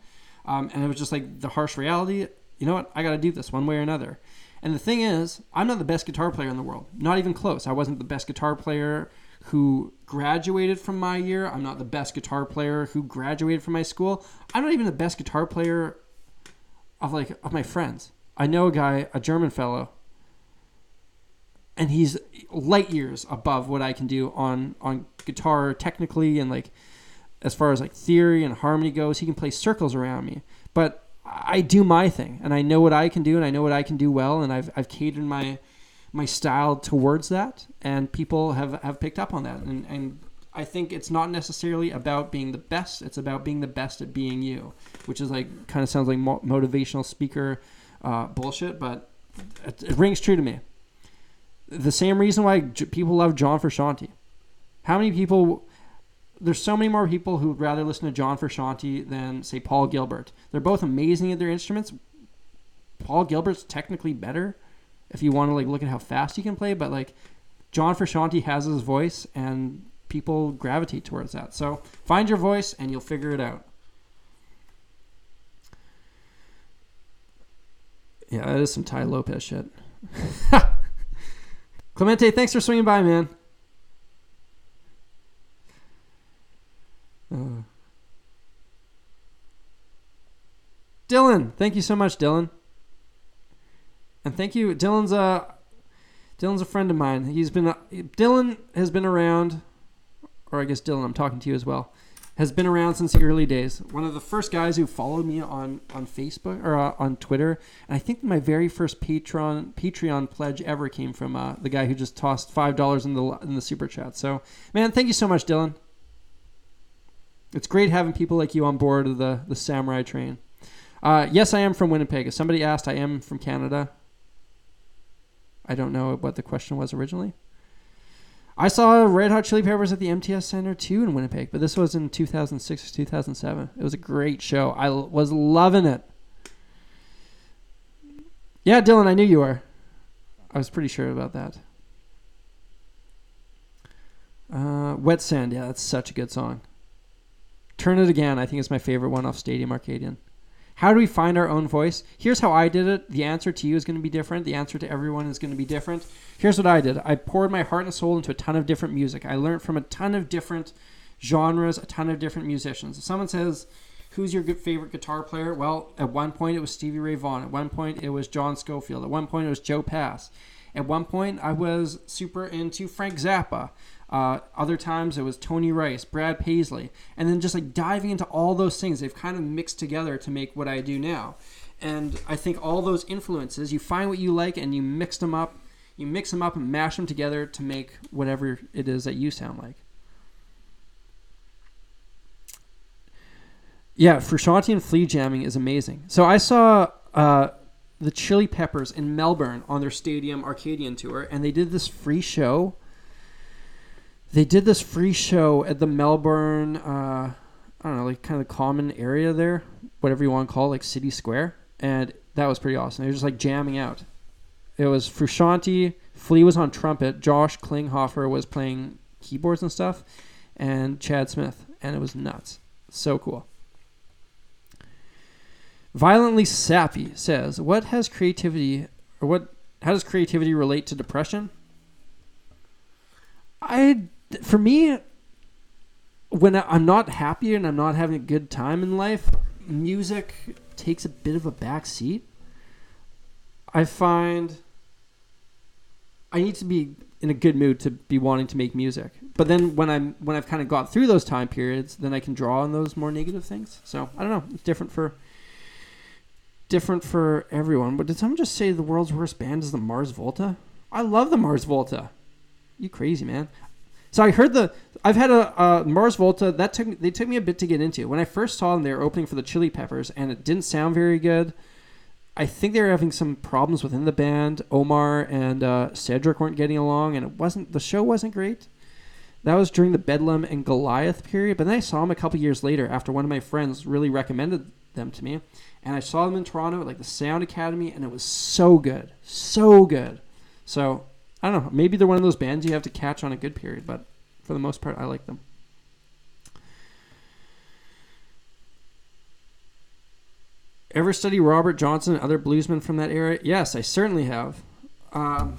And it was just like the harsh reality, you know what, I got to do this one way or another. And the thing is, I'm not the best guitar player in the world. Not even close. I wasn't the best guitar player who graduated from my year. I'm not the best guitar player who graduated from my school. I'm not even the best guitar player of my friends. I know a guy, a German fellow, and he's light years above what I can do on guitar technically, and like as far as like theory and harmony goes. He can play circles around me, but I do my thing, and I know what I can do, and I know what I can do well, and I've catered my style towards that, and people have picked up on that, and I think it's not necessarily about being the best. It's about being the best at being you, which is like kind of sounds like motivational speaker bullshit, but it rings true to me. The same reason why people love John Frusciante. How many people... There's so many more people who would rather listen to John Frusciante than, say, Paul Gilbert. They're both amazing at their instruments. Paul Gilbert's technically better if you want to like look at how fast he can play, but like John Frusciante has his voice, and people gravitate towards that. So find your voice, and you'll figure it out. Yeah, that is some Ty Lopez shit. Clemente, thanks for swinging by, man. Dylan, thank you so much, Dylan. And thank you, Dylan's a friend of mine. Dylan has been around, or I guess Dylan, I'm talking to you as well, has been around since the early days. One of the first guys who followed me on Facebook or on Twitter. And I think my very first Patreon pledge ever came from the guy who just tossed $5 in the super chat. So, man, thank you so much, Dylan. It's great having people like you on board of the Samurai train. Yes, I am from Winnipeg. If somebody asked, I am from Canada. I don't know what the question was originally. I saw Red Hot Chili Peppers at the MTS Center too in Winnipeg, but this was in 2006 or 2007. It was a great show. I was loving it. Yeah, Dylan, I knew you were. I was pretty sure about that. Wet Sand, yeah, that's such a good song. Turn It Again, I think is my favorite one off Stadium Arcadian. How do we find our own voice? Here's how I did it. The answer to you is going to be different. The answer to everyone is going to be different. Here's what I did. I poured my heart and soul into a ton of different music. I learned from a ton of different genres, a ton of different musicians. If someone says, who's your favorite guitar player? Well, at one point it was Stevie Ray Vaughan. At one point it was John Scofield. At one point it was Joe Pass. At one point I was super into Frank Zappa. Other times it was Tony Rice, Brad Paisley. And then just like diving into all those things, they've kind of mixed together to make what I do now. And I think all those influences, you find what you like and you mix them up. You mix them up and mash them together to make whatever it is that you sound like. Yeah, Frusciante and Flea jamming is amazing. So I saw the Chili Peppers in Melbourne on their Stadium Arcadian tour, and they did this free show. They did this free show at the Melbourne, I don't know, like kind of the common area there, whatever you want to call it, like City Square, and that was pretty awesome. They were just like jamming out. It was Frusciante, Flea was on trumpet, Josh Klinghoffer was playing keyboards and stuff, and Chad Smith, and it was nuts. So cool. Violently Sappy says, how does creativity relate to depression? For me, when I'm not happy and I'm not having a good time in life, music takes a bit of a back seat. I find I need to be in a good mood to be wanting to make music. But then when I've kind of got through those time periods, then I can draw on those more negative things. So I don't know. It's different for everyone. But did someone just say the world's worst band is the Mars Volta? I love the Mars Volta. You crazy, man. So I've had a Mars Volta they took me a bit to get into. When I first saw them, they were opening for the Chili Peppers, and it didn't sound very good. I think they were having some problems within the band. Omar and Cedric weren't getting along, and the show wasn't great. That was during the Bedlam and Goliath period. But then I saw them a couple years later after one of my friends really recommended them to me, and I saw them in Toronto at like the Sound Academy, and it was so good, so good. So I don't know. Maybe they're one of those bands you have to catch on a good period, but for the most part, I like them. Ever study Robert Johnson and other bluesmen from that era? Yes, I certainly have. A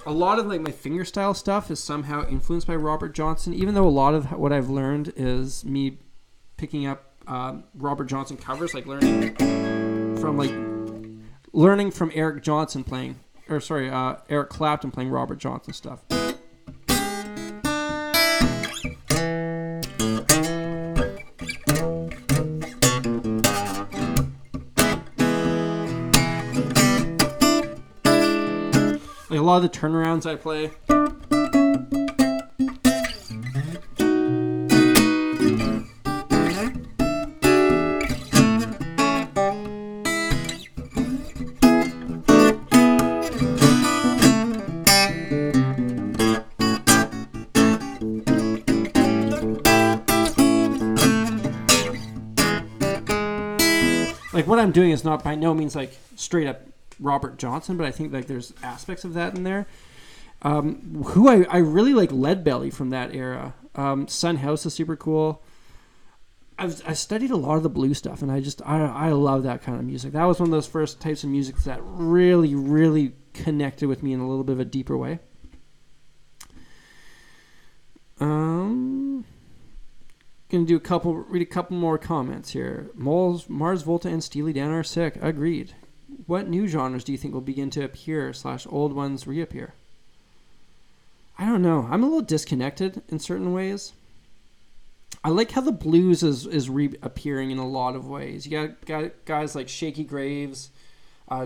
lot of like my fingerstyle stuff is somehow influenced by Robert Johnson, even though a lot of what I've learned is me picking up Robert Johnson covers, like learning from Eric Johnson playing. Eric Clapton playing Robert Johnson stuff. Like a lot of the turnarounds I play. Like what I'm doing is not by no means like straight up Robert Johnson, but I think like there's aspects of that in there. Who I really like Leadbelly from that era. Sun House is super cool. I studied a lot of the blues stuff, and I love that kind of music. That was one of those first types of music that really, really connected with me in a little bit of a deeper way. Gonna read a couple more comments here. Mars Volta and Steely Dan are sick. Agreed. What new genres do you think will begin to appear / old ones reappear? I don't know. I'm a little disconnected in certain ways. I like how the blues is reappearing in a lot of ways. You got guys like Shaky Graves,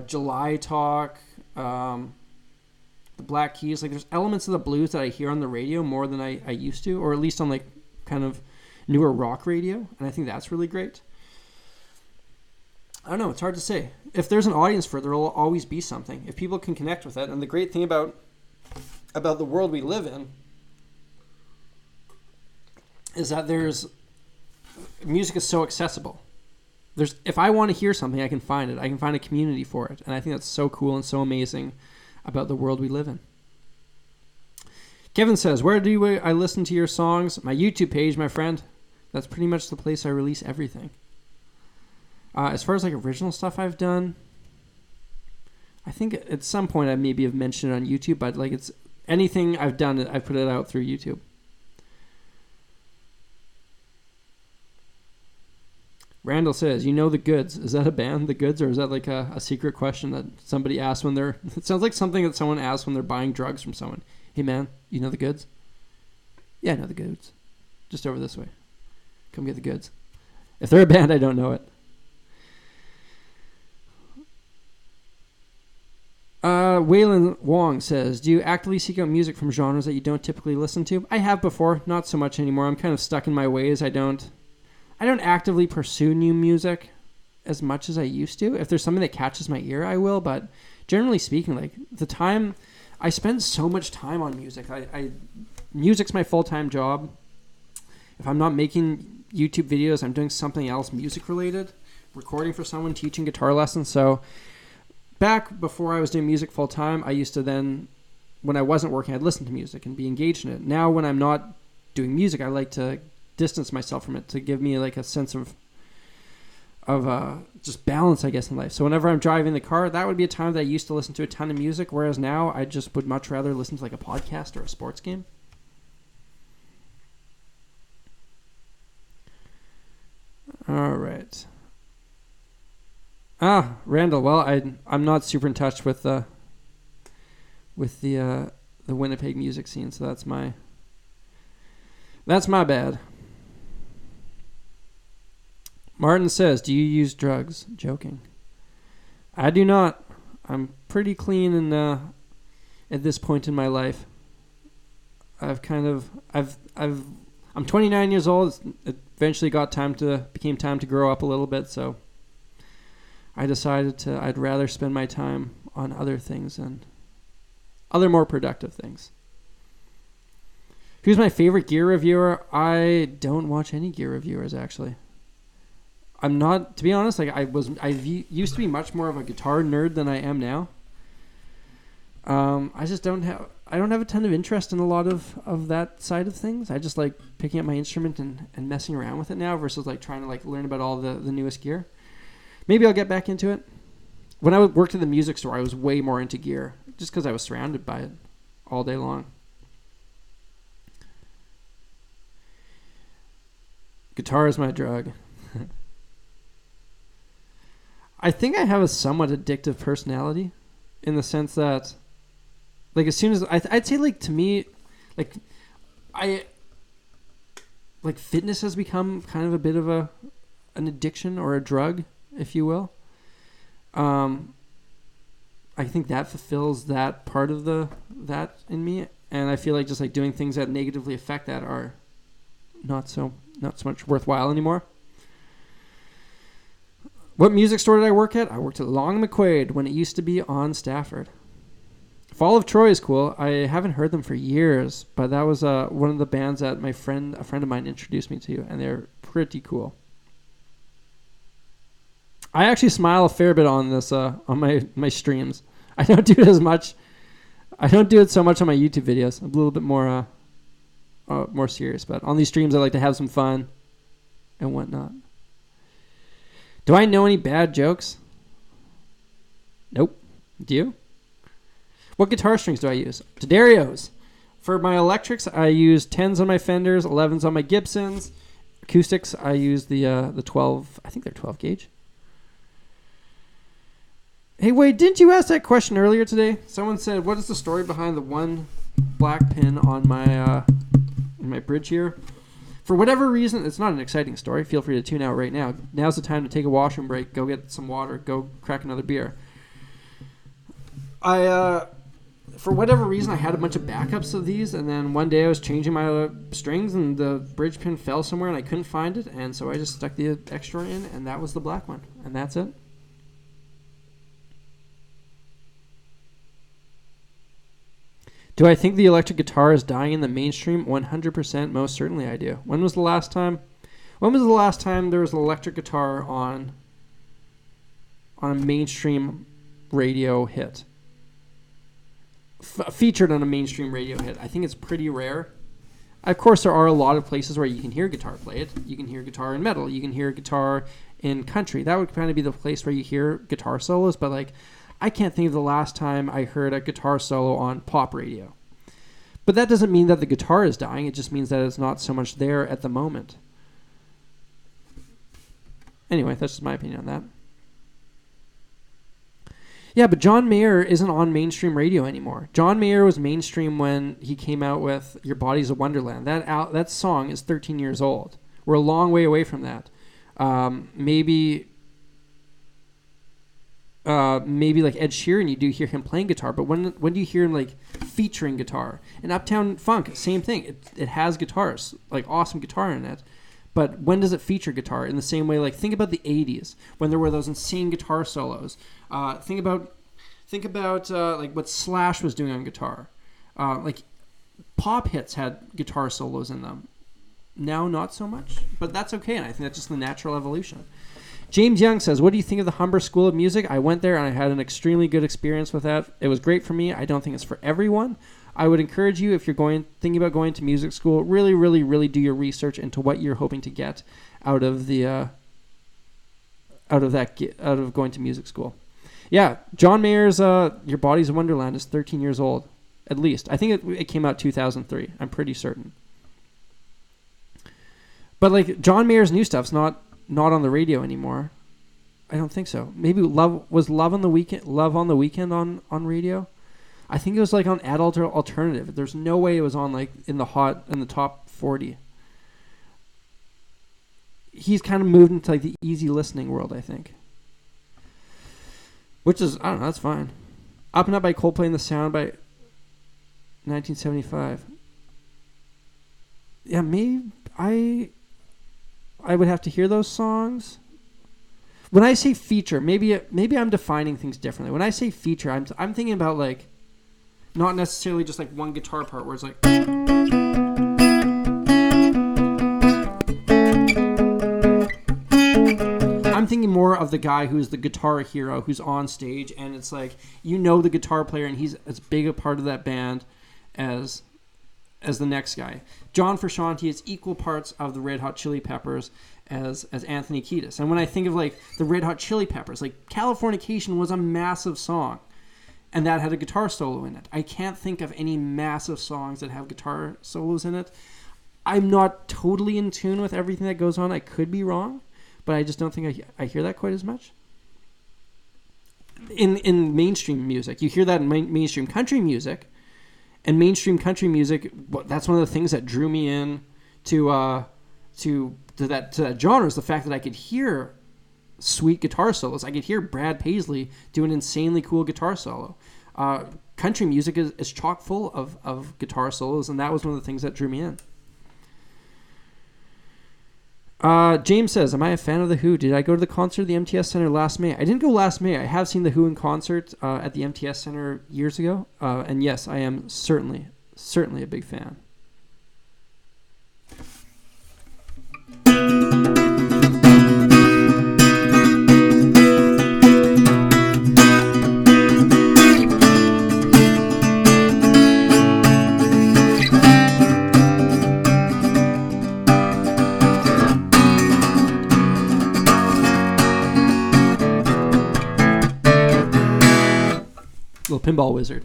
July Talk, the Black Keys. Like there's elements of the blues that I hear on the radio more than I used to, or at least on like kind of newer rock radio, and I think that's really great. I don't know. It's hard to say. If there's an audience for it, there will always be something. If people can connect with it, and the great thing about the world we live in is that music is so accessible. If I want to hear something, I can find it. I can find a community for it, and I think that's so cool and so amazing about the world we live in. Kevin says, where do I listen to your songs? My YouTube page, my friend. That's pretty much the place I release everything. As far as like original stuff I've done, I think at some point I maybe have mentioned it on YouTube, but like it's anything I've done, I've put it out through YouTube. Randall says, "You know the Goods. Is that a band, the Goods, or is that like a secret question that somebody asks when they're? It sounds like something that someone asks when they're buying drugs from someone. Hey man, you know the Goods? Yeah, I know the Goods. Just over this way. Come get the Goods. If they're a band, I don't know it." Waylon Wong says, "Do you actively seek out music from genres that you don't typically listen to?" I have before, not so much anymore. I'm kind of stuck in my ways. I don't actively pursue new music as much as I used to. If there's something that catches my ear, I will. But generally speaking, like the time I spend so much time on music. Music's my full-time job. If I'm not making YouTube videos, I'm doing something else music related, recording for someone, teaching guitar lessons. So back before I was doing music full-time, I used to then, when I wasn't working, I'd listen to music and be engaged in it. Now when I'm not doing music, I like to distance myself from it to give me like a sense of just balance, I guess, in life. So whenever I'm driving the car, that would be a time that I used to listen to a ton of music, whereas now I just would much rather listen to like a podcast or a sports game. All right. Randall. Well, I'm not super in touch with the Winnipeg music scene, so that's my bad. Martin says, "Do you use drugs?" Joking. I do not. I'm pretty clean and at this point in my life. I'm 29 years old. It eventually became time to grow up a little bit, so I decided I'd rather spend my time on other things and other more productive things. Who's my favorite gear reviewer? I don't watch any gear reviewers, actually. I'm not, to be honest, like I used to be much more of a guitar nerd than I am now. I don't have a ton of interest in a lot of that side of things. I just like picking up my instrument and messing around with it now versus like trying to like learn about all the newest gear. Maybe I'll get back into it. When I worked at the music store, I was way more into gear just because I was surrounded by it all day long. Guitar is my drug. I think I have a somewhat addictive personality in the sense that, like, as soon as I'd say, like, to me, like, fitness has become kind of a bit of an addiction or a drug, if you will. I think that fulfills that part of that in me, and I feel like just like doing things that negatively affect that are not so much worthwhile anymore. What music store did I work at? I worked at Long McQuaid when it used to be on Stafford. Fall of Troy is cool. I haven't heard them for years, but that was one of the bands that a friend of mine introduced me to, and they're pretty cool. I actually smile a fair bit on this on my streams. I don't do it as much. I don't do it so much on my YouTube videos. I'm a little bit more serious, but on these streams I like to have some fun and whatnot. Do I know any bad jokes? Nope. Do you? What guitar strings do I use? D'Addario's. For my electrics, I use 10s on my Fenders, 11s on my Gibsons. Acoustics, I use the 12. I think they're 12 gauge. Hey, wait, didn't you ask that question earlier today? Someone said, "What is the story behind the one black pin on my in my bridge here?" For whatever reason, it's not an exciting story. Feel free to tune out right now. Now's the time to take a washroom break, go get some water, go crack another beer. For whatever reason, I had a bunch of backups of these, and then one day I was changing my strings, and the bridge pin fell somewhere, and I couldn't find it, and so I just stuck the extra in, and that was the black one, and that's it. Do I think the electric guitar is dying in the mainstream? 100%, most certainly I do. When was the last time there was an electric guitar on a mainstream radio hit? Featured on a mainstream radio hit. I think it's pretty rare. Of course, there are a lot of places where you can hear guitar play it. You can hear guitar in metal. You can hear guitar in country. That would kind of be the place where you hear guitar solos, but like, I can't think of the last time I heard a guitar solo on pop radio. But that doesn't mean that the guitar is dying. It just means that it's not so much there at the moment. Anyway, that's just my opinion on that. Yeah, but John Mayer isn't on mainstream radio anymore. John Mayer was mainstream when he came out with Your Body's a Wonderland. That song is 13 years old. We're a long way away from that. Maybe like Ed Sheeran, you do hear him playing guitar, but when do you hear him like featuring guitar? In Uptown Funk, same thing. It has guitars, like awesome guitar in it. But when does it feature guitar? In the same way, like think about the 80s when there were those insane guitar solos. Think about like what Slash was doing on guitar. Like pop hits had guitar solos in them. Now not so much, but that's okay, and I think that's just the natural evolution. James Young says, what do you think of the Humber School of Music? I went there and I had an extremely good experience with that. It was great for me. I don't think it's for everyone. I would encourage you, if you're thinking about going to music school, really, really, really do your research into what you're hoping to get out of going to music school. Yeah, John Mayer's Your Body's a Wonderland is 13 years old, at least. I think it came out 2003. I'm pretty certain. But like John Mayer's new stuff's not on the radio anymore. I don't think so. Maybe Love on the Weekend on radio. I think it was like on Adult or Alternative. There's no way it was on like in the top 40. He's kind of moved into like the easy listening world, I think. Which is, I don't know, that's fine. Up and Up by Coldplay and The Sound by 1975. Yeah, maybe I would have to hear those songs. When I say feature, maybe I'm defining things differently. When I say feature, I'm thinking about like not necessarily just like one guitar part where it's like I'm thinking more of the guy who's the guitar hero who's on stage, and it's like the guitar player and he's as big a part of that band as the next guy. John Frusciante is equal parts of the Red Hot Chili Peppers as Anthony Kiedis. And when I think of like the Red Hot Chili Peppers, like Californication was a massive song, and that had a guitar solo in it. I can't think of any massive songs that have guitar solos in it. I'm not totally in tune with everything that goes on. I could be wrong, but I just don't think I hear that quite as much. In mainstream music, you hear that in mainstream country music. And mainstream country music, that's one of the things that drew me in to that genre, is the fact that I could hear sweet guitar solos. I could hear Brad Paisley do an insanely cool guitar solo. Country music is chock full of guitar solos, and that was one of the things that drew me in. James says, am I a fan of The Who? Did I go to the concert at the MTS Center last May? I didn't go last May. I have seen The Who in concert at the MTS Center years ago. And yes, I am certainly a big fan. Little Pinball Wizard.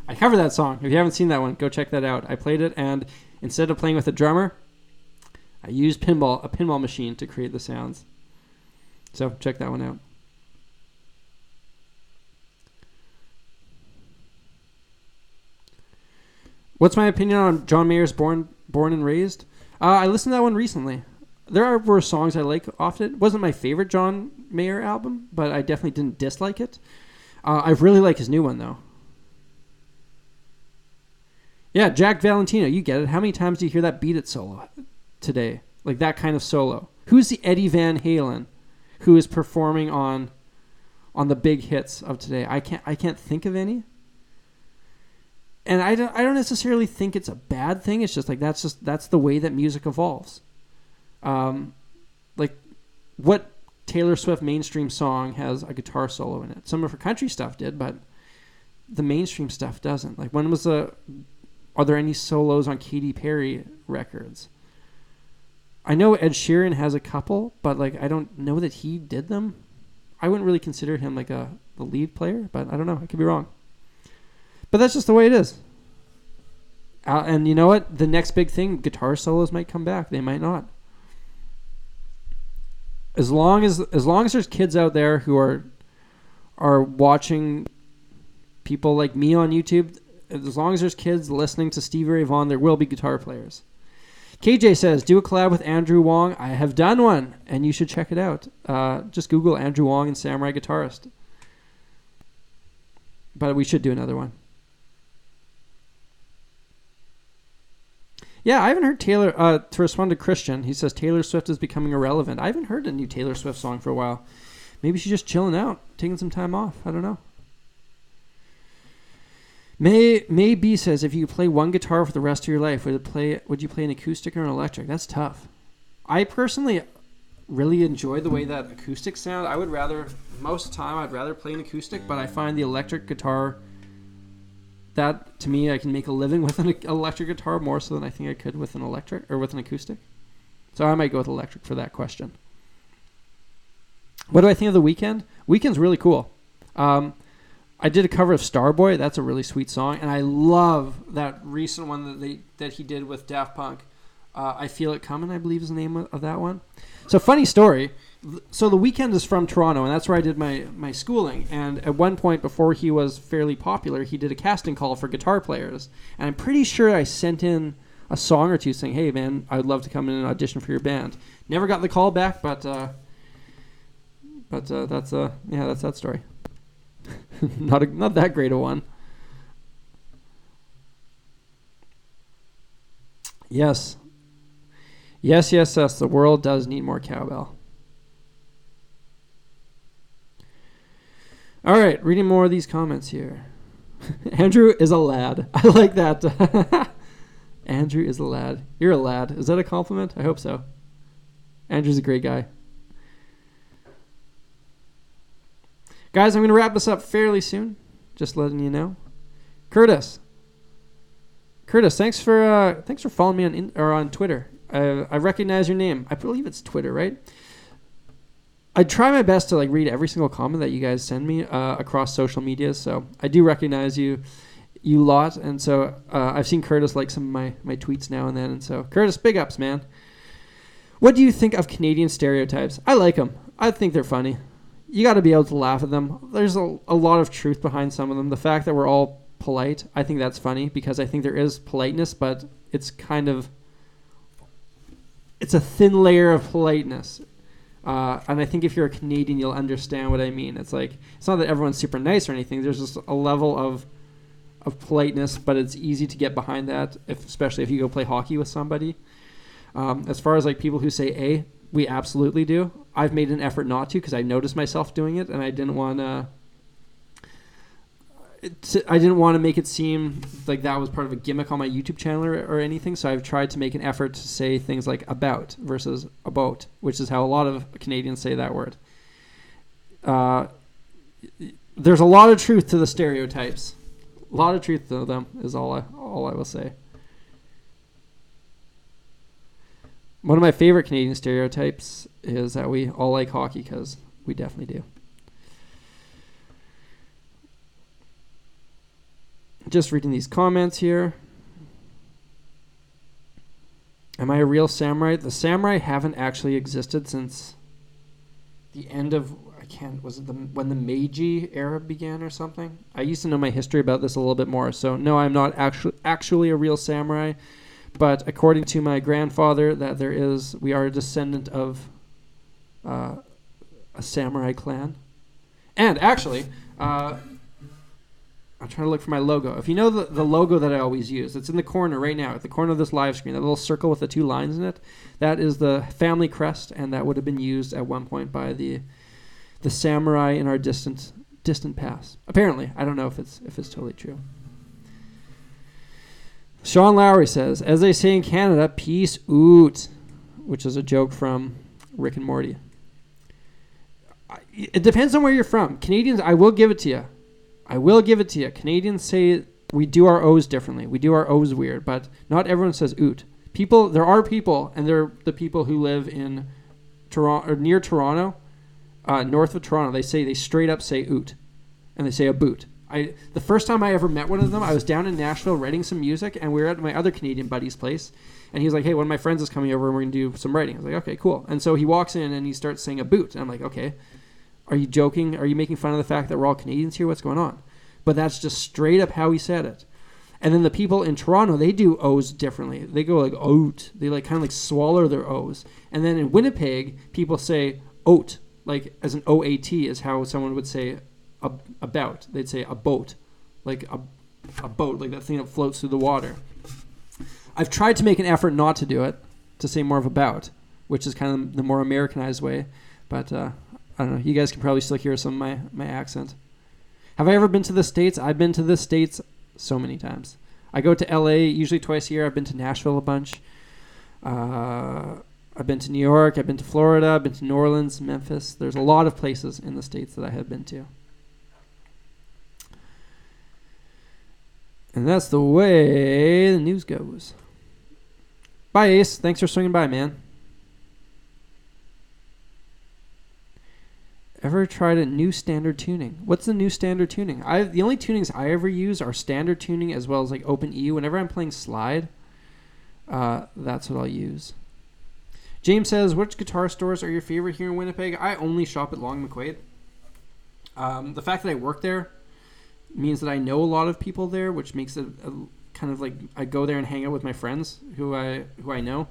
I covered that song. If you haven't seen that one, go check that out. I played it, and instead of playing with a drummer, I used a pinball machine to create the sounds. So check that one out. What's my opinion on John Mayer's Born and Raised? I listened to that one recently. There were songs I like off it. It wasn't my favorite John Mayer album, but I definitely didn't dislike it. I really like his new one, though. Yeah, Jack Valentino, you get it. How many times do you hear that Beat It solo today? Like that kind of solo. Who's the Eddie Van Halen who is performing on the big hits of today? I can't think of any. And I don't necessarily think it's a bad thing. It's just like that's the way that music evolves. Like what Taylor Swift mainstream song has a guitar solo in it? Some of her country stuff did, but the mainstream stuff doesn't. Like are there any solos on Katy Perry records? I know Ed Sheeran has a couple, but like I don't know that he did them. I wouldn't really consider him like the lead player, but I don't know. I could be wrong. But that's just the way it is. And you know what? The next big thing, guitar solos might come back. They might not. as long as there's kids out there who are watching people like me on YouTube, as long as there's kids listening to Stevie Ray Vaughan, there will be guitar players. KJ says, do a collab with Andrew Wong. I have done one, and you should check it out. Just Google Andrew Wong and Samurai Guitarist. But we should do another one. Yeah, I haven't heard Taylor, to respond to Christian, he says Taylor Swift is becoming irrelevant. I haven't heard a new Taylor Swift song for a while. Maybe she's just chilling out, taking some time off. I don't know. May B says, if you play one guitar for the rest of your life, would you play an acoustic or an electric? That's tough. I personally really enjoy the way that acoustics sound. Most of the time, I'd rather play an acoustic, but I find the electric guitar, that to me, I can make a living with an electric guitar more so than I think I could with an electric or with an acoustic. So I might go with electric for that question. What do I think of The Weeknd? Weeknd's really cool. I did a cover of Starboy. That's a really sweet song, and I love that recent one that he did with Daft Punk. I Feel It Coming, I believe is the name of that one. So funny story. So The Weeknd is from Toronto, and that's where I did my schooling. And at one point, before he was fairly popular, he did a casting call for guitar players. And I'm pretty sure I sent in a song or two saying, hey, man, I would love to come in and audition for your band. Never got the call back, but that's that story. Not that great a one. Yes. The world does need more cowbell. All right, reading more of these comments here. Andrew is a lad. I like that. Andrew is a lad. You're a lad. Is that a compliment? I hope so. Andrew's a great guy. Guys, I'm going to wrap this up fairly soon. Just letting you know. Curtis, thanks for following me on Twitter. I recognize your name. I believe it's Twitter, right? I try my best to read every single comment that you guys send me across social media. So I do recognize you lot, and so I've seen Curtis like some of my tweets now and then. And so Curtis, big ups, man. What do you think of Canadian stereotypes? I like them. I think they're funny. You got to be able to laugh at them. There's a lot of truth behind some of them. The fact that we're all polite, I think that's funny because I think there is politeness, but it's a thin layer of politeness. And I think if you're a Canadian, you'll understand what I mean. It's not that everyone's super nice or anything. There's just a level of politeness, but it's easy to get behind that, especially if you go play hockey with somebody. As far as people who say "a," we absolutely do. I've made an effort not to because I noticed myself doing it, and I didn't want to make it seem like that was part of a gimmick on my YouTube channel or anything. So I've tried to make an effort to say things like "about" versus "about," which is how a lot of Canadians say that word. There's a lot of truth to the stereotypes. A lot of truth to them is all I will say. One of my favorite Canadian stereotypes is that we all like hockey, because we definitely do. Just reading these comments here. Am I a real samurai? The samurai haven't actually existed since the end of, when the Meiji era began or something? I used to know my history about this a little bit more. So no, I'm not actually a real samurai. But according to my grandfather, we are a descendant of a samurai clan. And actually, I'm trying to look for my logo. If you know the logo that I always use, it's in the corner right now, at the corner of this live screen, that little circle with the two lines in it, that is the family crest, and that would have been used at one point by the samurai in our distant past. Apparently, I don't know if it's totally true. Sean Lowry says, as they say in Canada, peace out, which is a joke from Rick and Morty. It depends on where you're from. Canadians, I will give it to you. Canadians say we do our O's differently. We do our O's weird, but not everyone says oot. There are people, and they're the people who live in Toronto or near Toronto, north of Toronto. They straight up say oot, and they say a boot. The first time I ever met one of them, I was down in Nashville writing some music, and we were at my other Canadian buddy's place, and he was like, hey, one of my friends is coming over, and we're going to do some writing. I was like, okay, cool. And so he walks in, and he starts saying a boot. And I'm like, okay, are you joking? Are you making fun of the fact that we're all Canadians here? What's going on? But that's just straight up how he said it. And then the people in Toronto, they do O's differently. They go like oat. They like kind of like swallow their O's. And then in Winnipeg, people say oat, like as an O-A-T is how someone would say about. They'd say a boat, like a boat, like that thing that floats through the water. I've tried to make an effort not to do it, to say more of about, which is kind of the more Americanized way. But I don't know. You guys can probably still hear some of my accent. Have I ever been to the States? I've been to the States so many times. I go to LA usually twice a year. I've been to Nashville a bunch. I've been to New York. I've been to Florida. I've been to New Orleans, Memphis. There's a lot of places in the States that I have been to. And that's the way the news goes. Bye, Ace. Thanks for swinging by, man. Ever tried a new standard tuning? What's the new standard tuning? The only tunings I ever use are standard tuning as well as like open E. Whenever I'm playing slide, that's what I'll use. James says, which guitar stores are your favorite here in Winnipeg? I only shop at Long McQuaid. The fact that I work there means that I know a lot of people there, which makes it kind of like I go there and hang out with my friends who I know.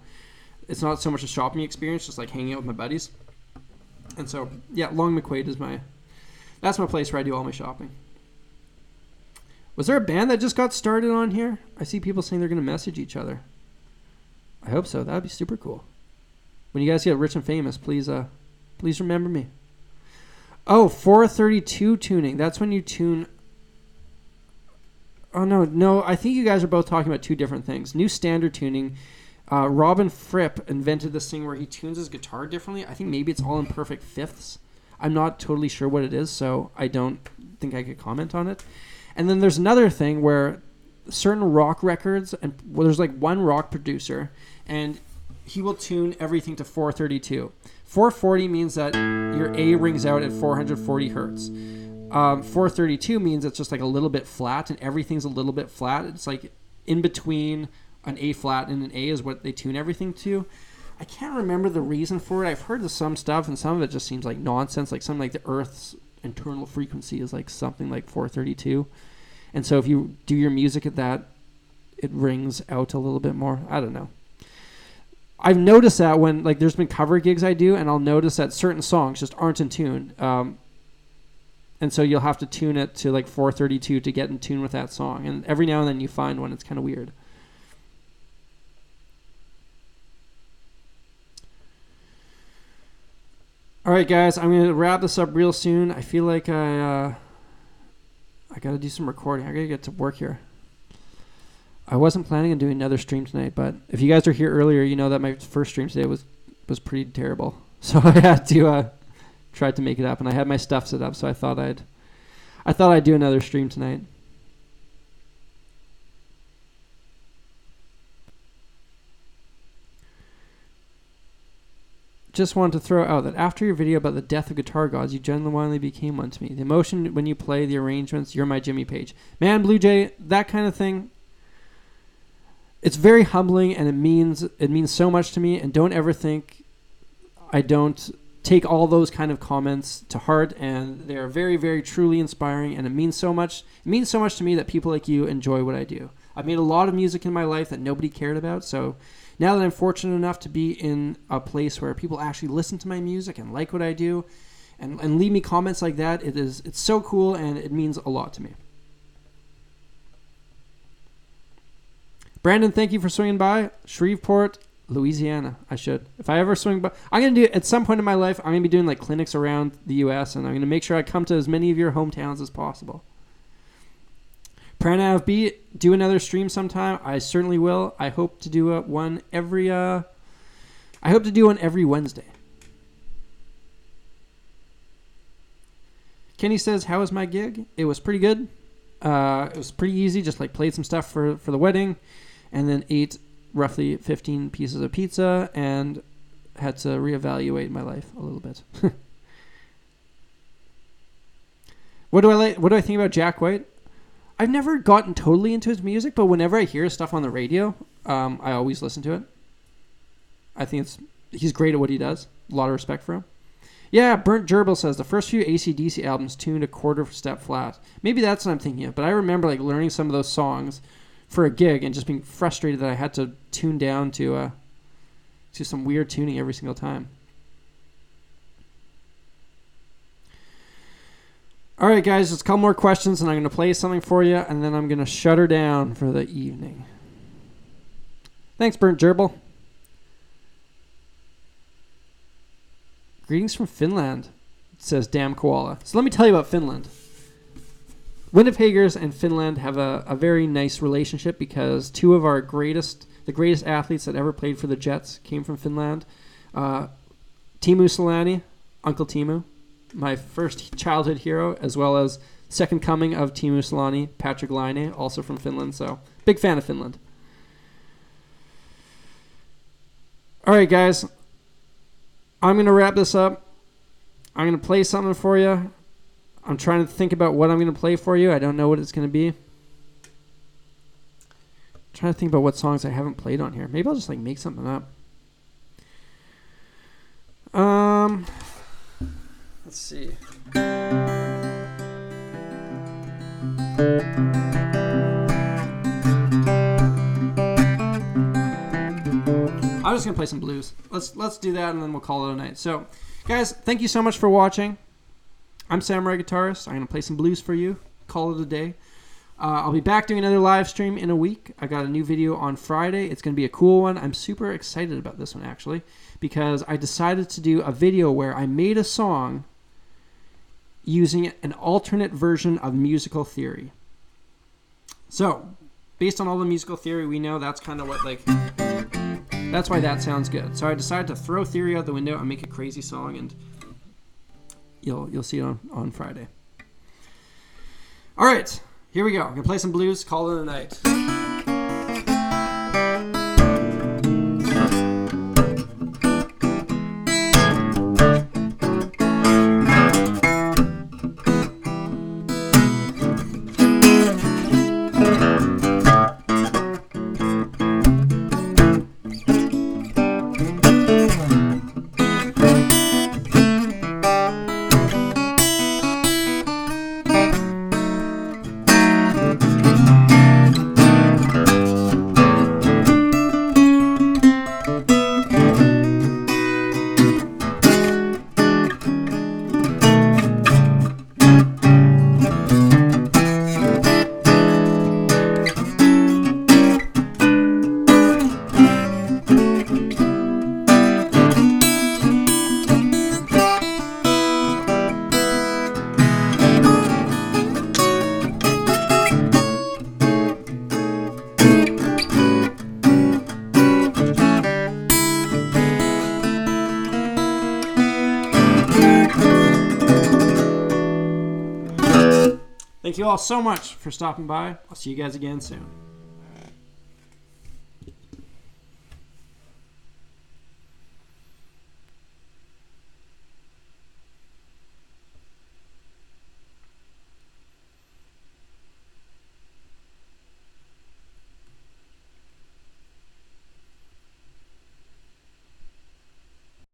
It's not so much a shopping experience, just like hanging out with my buddies. And so, yeah, Long McQuaid is that's my place where I do all my shopping. Was there a band that just got started on here? I see people saying they're going to message each other. I hope so. That would be super cool. When you guys get rich and famous, please remember me. Oh, 432 tuning. That's when you tune. Oh, no. I think you guys are both talking about two different things. New standard tuning. Robin Fripp invented this thing where he tunes his guitar differently. I think maybe it's all in perfect fifths. I'm not totally sure what it is, so I don't think I could comment on it. And then there's another thing where certain rock records, and there's like one rock producer, and he will tune everything to 432. 440 means that your A rings out at 440 hertz. 432 means it's just like a little bit flat, and everything's a little bit flat. It's like in between an A flat and an A is what they tune everything to. I can't remember the reason for it. I've heard of some stuff, and some of it just seems like nonsense. Like something like the Earth's internal frequency is like something like 432. And so if you do your music at that, it rings out a little bit more. I don't know. I've noticed that when like there's been cover gigs I do, and I'll notice that certain songs just aren't in tune. And so you'll have to tune it to like 432 to get in tune with that song. And every now and then you find one. It's kind of weird. All right, guys, I'm going to wrap this up real soon. I feel like I got to do some recording. I got to get to work here. I wasn't planning on doing another stream tonight, but if you guys are here earlier, you know that my first stream today was pretty terrible. So I had to try to make it up, and I had my stuff set up, so I thought I'd do another stream tonight. Just wanted to throw out that after your video about the death of guitar gods, you genuinely became one to me. The emotion when you play, the arrangements, you're my Jimmy Page. Man, Blue Jay, that kind of thing, it's very humbling, and it means so much to me, and don't ever think I don't take all those kind of comments to heart, and they are very, very truly inspiring, and it means so much. It means so much to me that people like you enjoy what I do. I've made a lot of music in my life that nobody cared about, so now that I'm fortunate enough to be in a place where people actually listen to my music and like what I do and leave me comments like that, it's so cool, and it means a lot to me. Brandon, thank you for swinging by. Shreveport, Louisiana. If I ever swing by, I'm going to do, at some point in my life, I'm going to be doing like clinics around the U.S., and I'm going to make sure I come to as many of your hometowns as possible. Pranav B, do another stream sometime. I certainly will. I hope to do one every Wednesday. Kenny says, how was my gig? It was pretty good. It was pretty easy. Just like played some stuff for the wedding, and then ate roughly 15 pieces of pizza and had to reevaluate my life a little bit. What do I like? What do I think about Jack White? I've never gotten totally into his music, but whenever I hear stuff on the radio, I always listen to it. I think he's great at what he does. A lot of respect for him. Yeah, Burnt Gerbil says the first few AC/DC albums tuned a quarter step flat. Maybe that's what I'm thinking of, but I remember like learning some of those songs for a gig and just being frustrated that I had to tune down to some weird tuning every single time. All right, guys, let's couple more questions, and I'm going to play something for you, and then I'm going to shut her down for the evening. Thanks, Burnt Gerbil. Greetings from Finland, says Damn Koala. So let me tell you about Finland. Winnipeggers and Finland have a very nice relationship because two of the greatest athletes that ever played for the Jets came from Finland. Teemu Selanne, Uncle Teemu, my first childhood hero, as well as second coming of Teemu Selanne, Patrick Laine, also from Finland. So big fan of Finland. All right, guys. I'm going to wrap this up. I'm going to play something for you. I'm trying to think about what I'm going to play for you. I don't know what it's going to be. I'm trying to think about what songs I haven't played on here. Maybe I'll just like make something up. Let's see. I'm just gonna play some blues. Let's do that, and then we'll call it a night. So, guys, thank you so much for watching. I'm Samurai Guitarist. I'm gonna play some blues for you. Call it a day. I'll be back doing another live stream in a week. I got a new video on Friday. It's gonna be a cool one. I'm super excited about this one actually, because I decided to do a video where I made a song using an alternate version of musical theory. So, based on all the musical theory we know, that's kind of what that's why that sounds good. So I decided to throw theory out the window and make a crazy song, and you'll see it on Friday. All right, here we go. I'm gonna play some blues. Call it a night. Thank you all so much for stopping by. I'll see you guys again soon.